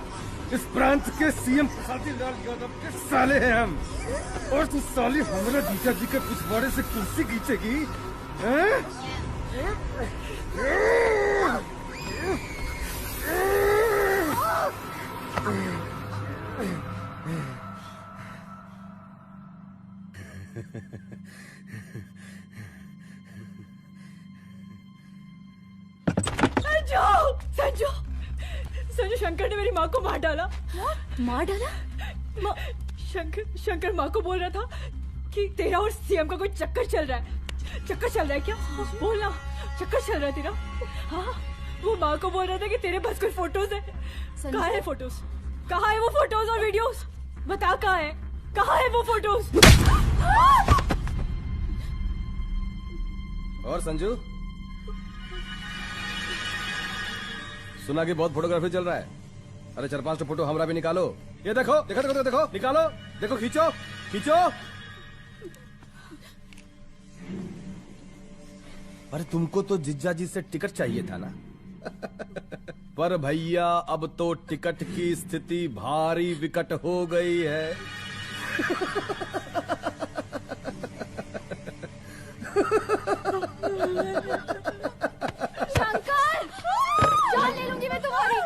इस प्रांत के सीएम प्रसादी लाल यादव के साले हैं हम। और तू साली हमरा जीजा जी के पिछवाड़े से कुर्सी खींचेगी? संजू, संजू शंकर ने मेरी माँ को मार डाला। मार डाला? शंकर माँ को बोल रहा था कि तेरा और सीएम का कोई चक्कर चल रहा है। चक्कर चल रहा है क्या? बोलना, चक्कर चल रहा है तेरा? हाँ, वो माँ को बोल रहा था कि तेरे पास कोई फोटोज है। कहाँ है फोटोज? कहाँ है वो फोटोज और वीडियोस? बता कहाँ है? कहाँ है वो फोटोज? और संजू, सुना कि बहुत फोटोग्राफी चल रहा है। अरे 4-5 फोटो हमरा भी निकालो। ये देखो देखो देखो देखो, निकालो, देखो, खींचो खींचो। अरे तुमको तो जिज्जा जी से टिकट चाहिए था ना। पर भैया अब तो टिकट की स्थिति भारी विकट हो गई है। शंकर, जान ले लूंगी मैं तुम्हारी।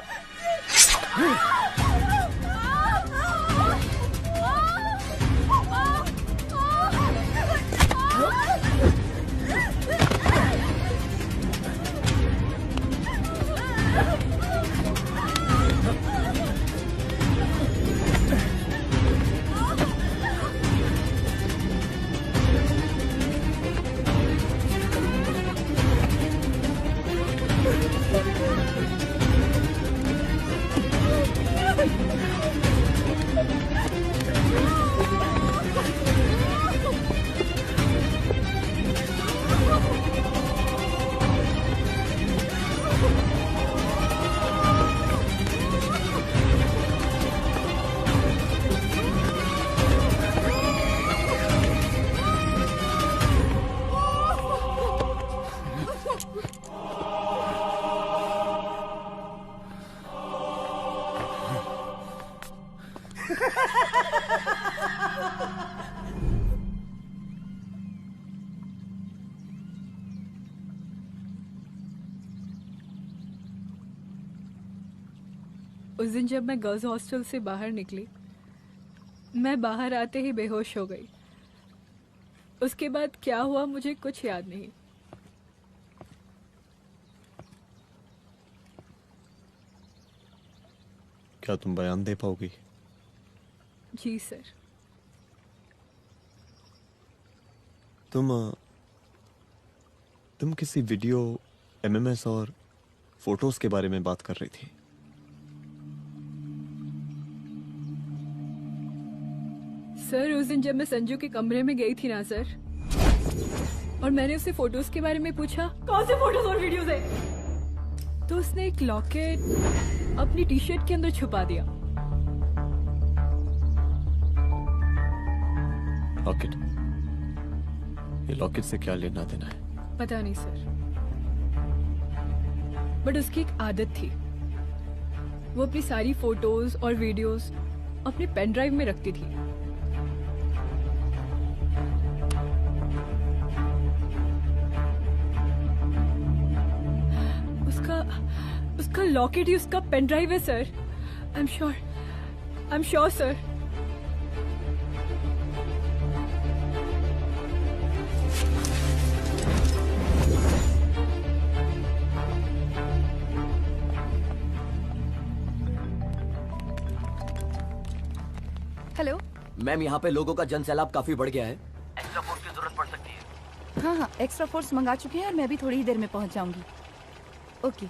उस दिन जब मैं गर्ल्स हॉस्टल से बाहर निकली, मैं बाहर आते ही बेहोश हो गई। उसके बाद क्या हुआ मुझे कुछ याद नहीं। क्या तुम बयान दे पाओगी? जी सर। तुम किसी वीडियो, एमएमएस और फोटोज के बारे में बात कर रही थी। सर उस दिन जब मैं संजू के कमरे में गई थी ना सर, और मैंने उससे फोटोज के बारे में पूछा, कौन से फोटोज और वीडियोज है, तो उसने एक लॉकेट अपनी टी शर्ट के अंदर छुपा दिया। लॉकेट? ये लॉकेट से क्या लेना देना है? पता नहीं सर, बट उसकी एक आदत थी, वो अपनी सारी फोटोज और वीडियोस अपने पेन ड्राइव में रखती थी। उसका लॉकेट ही उसका पेन ड्राइव है sir. I am sure sir. Hello ma'am, यहाँ पे लोगों का जनसैलाब काफी बढ़ गया है। एक्स्ट्रा फोर्स की जरूरत पड़ सकती है। हाँ हाँ, एक्स्ट्रा फोर्स मंगा चुके हैं और मैं भी थोड़ी ही देर में पहुंच जाऊंगी। ओके।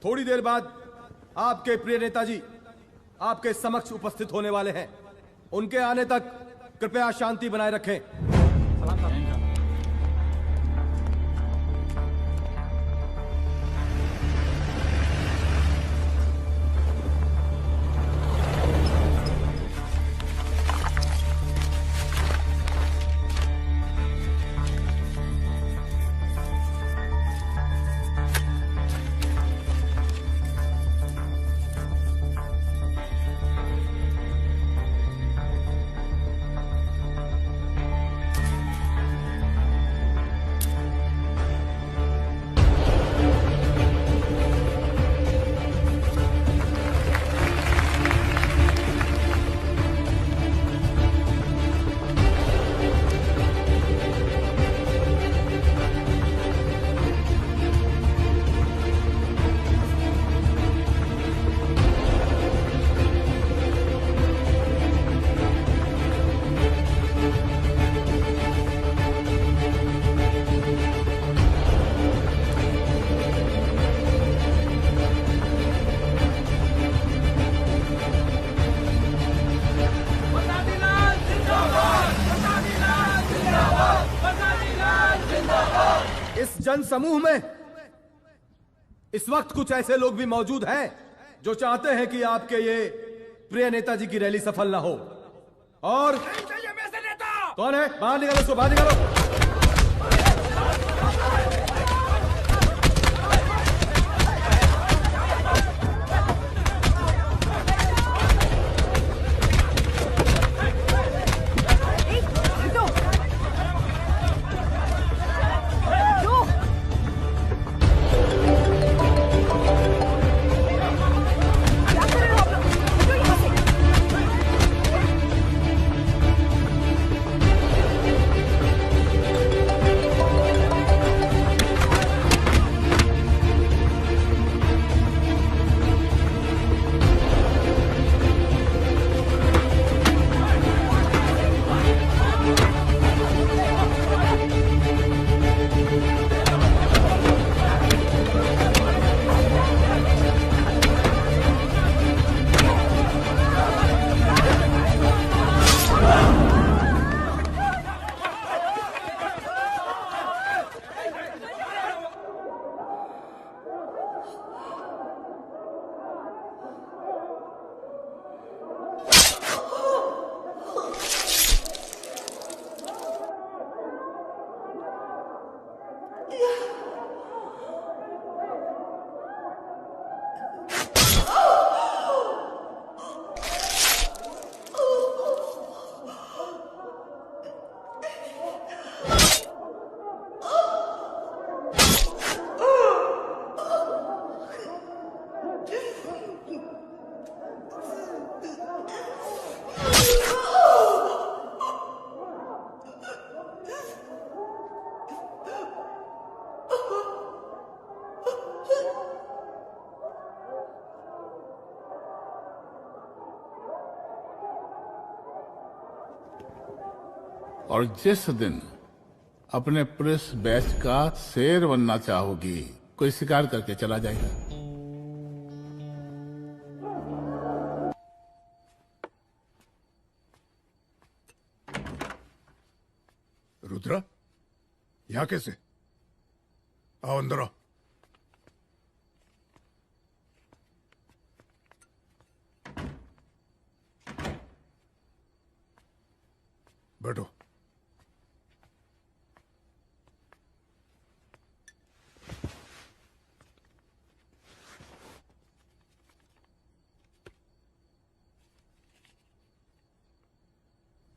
थोड़ी देर बाद आपके प्रिय नेताजी आपके समक्ष उपस्थित होने वाले हैं। उनके आने तक कृपया शांति बनाए रखें। जन समूह में इस वक्त कुछ ऐसे लोग भी मौजूद हैं जो चाहते हैं कि आपके ये प्रिय नेताजी की रैली सफल ना हो। और कौन है? बाहर निकालो उसको, बाहर निकालो। और जिस दिन अपने पुलिस बैच का शेर बनना चाहोगी, कोई शिकार करके चला जाएगा। रुद्रा, यहाँ कैसे? आओ अंदर आओ। बैठो।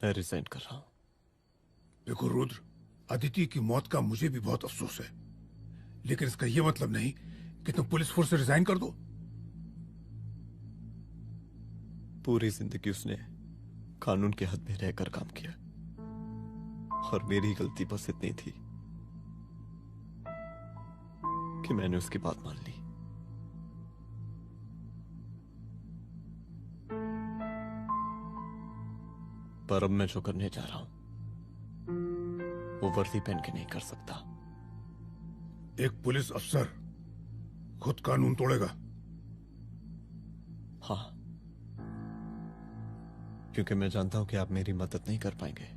मैं रिजाइन कर रहा हूं। देखो रुद्र, अदिति की मौत का मुझे भी बहुत अफसोस है, लेकिन इसका यह मतलब नहीं कि तुम पुलिस फोर्स से रिजाइन कर दो। पूरी जिंदगी उसने कानून के हद में रहकर काम किया और मेरी गलती बस इतनी थी कि मैंने उसकी बात मान ली। पर अब मैं जो करने जा रहा हूं वो वर्दी पहन के नहीं कर सकता। एक पुलिस अफसर खुद कानून तोड़ेगा? हाँ, क्योंकि मैं जानता हूं कि आप मेरी मदद नहीं कर पाएंगे,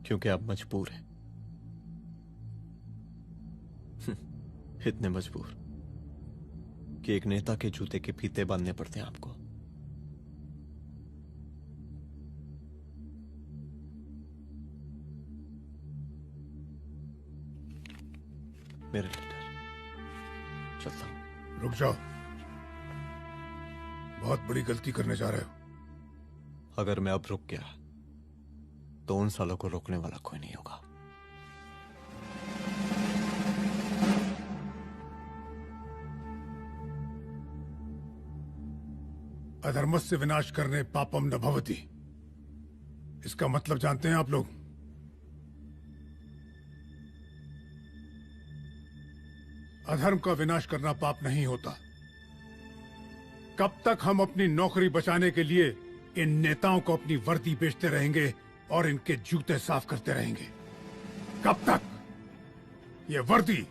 क्योंकि आप मजबूर हैं। इतने मजबूर कि एक नेता के जूते के फीते बांधने पड़ते हैं आपको। मेरे लीडर, चलता हूं। रुक जाओ, बहुत बड़ी गलती करने जा रहे हो। अगर मैं अब रुक गया तो उन सालों को रोकने वाला कोई नहीं होगा। अधर्मस्य विनाश करने पापम न भवति, इसका मतलब जानते हैं आप लोग? अधर्म का विनाश करना पाप नहीं होता। कब तक हम अपनी नौकरी बचाने के लिए इन नेताओं को अपनी वर्दी बेचते रहेंगे और इनके जूते साफ करते रहेंगे? कब तक? ये वर्दी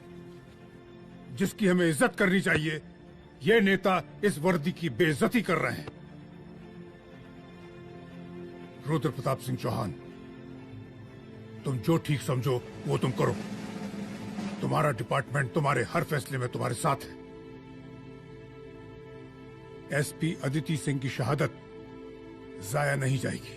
जिसकी हमें इज्जत करनी चाहिए, ये नेता इस वर्दी की बेइज्जती कर रहे हैं। रुद्र प्रताप सिंह चौहान, तुम जो ठीक समझो वो तुम करो। तुम्हारा डिपार्टमेंट तुम्हारे हर फैसले में तुम्हारे साथ है। एसपी अदिति सिंह की शहादत जाया नहीं जाएगी।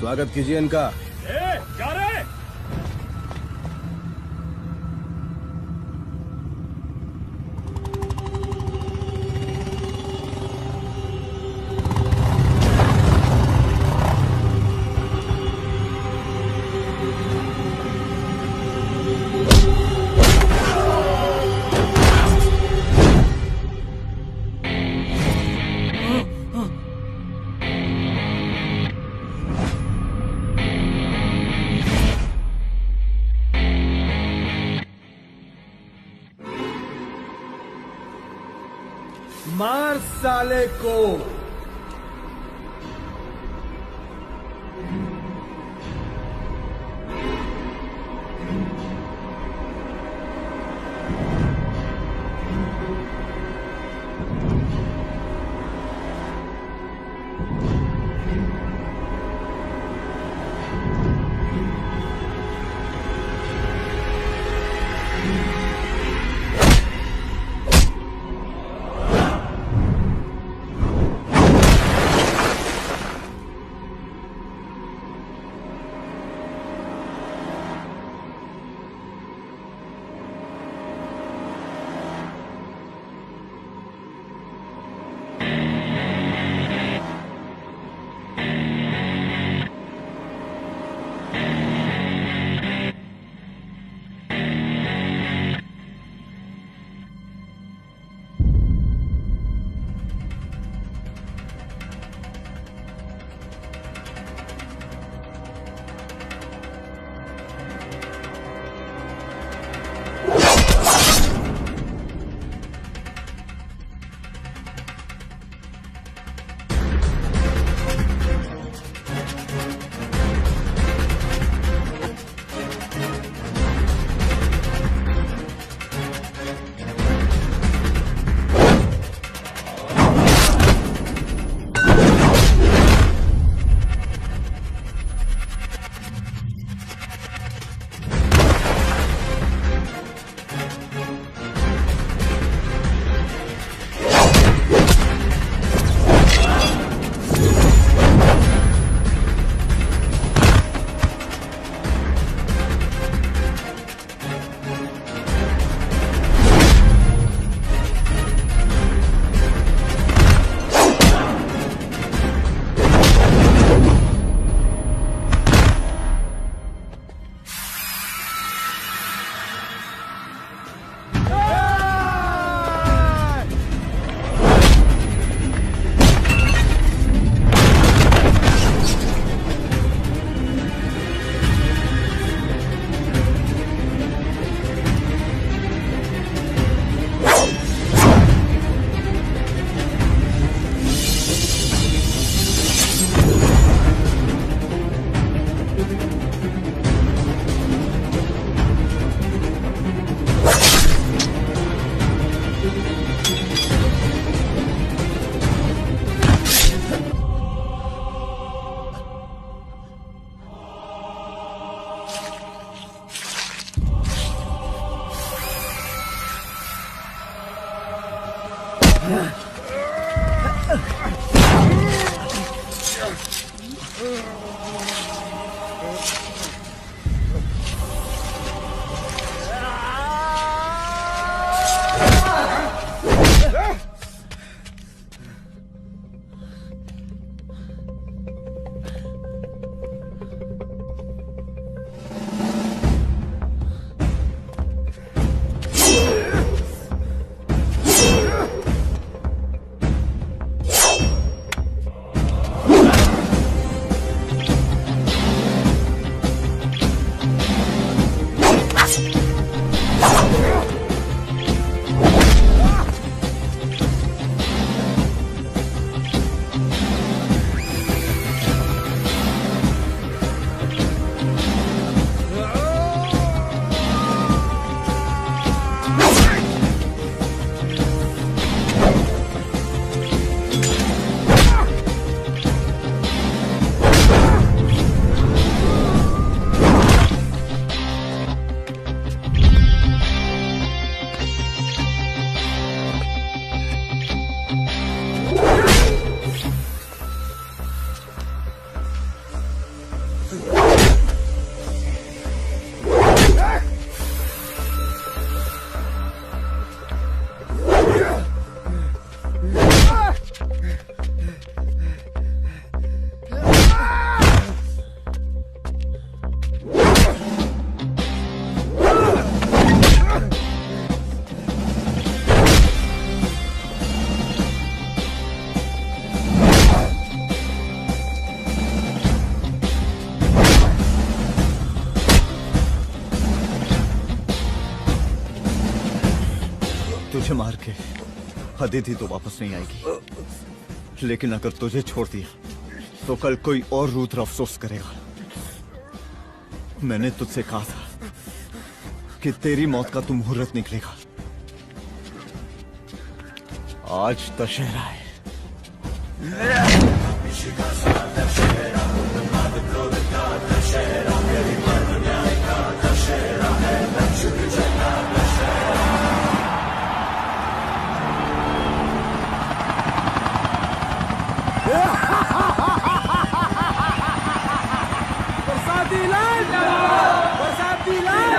स्वागत कीजिए इनका। क्या रे? मार साले को। मुझे मार के अदिति तो वापस नहीं आएगी, लेकिन अगर तुझे छोड़ दिया तो कल कोई और रुद्र अफसोस करेगा। मैंने तुझसे कहा था कि तेरी मौत का तू मुहूर्त निकलेगा। आज दशहरा है। बरसाती लाल बरसाती लाल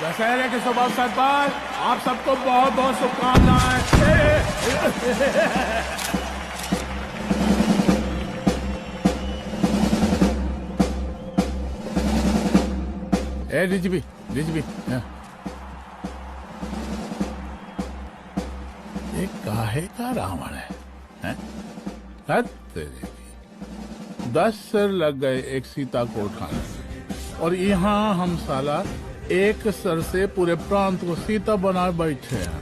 दशहरे के शुभ अवसर पर आप सबको बहुत बहुत शुभकामनाएं। ए डीजीपी ये काहे का रावण है? तेरे 10 सिर लग गए एक सीता को उठाने में, और यहाँ हम साला एक सर से पूरे प्रांत को सीता बना बैठे हैं।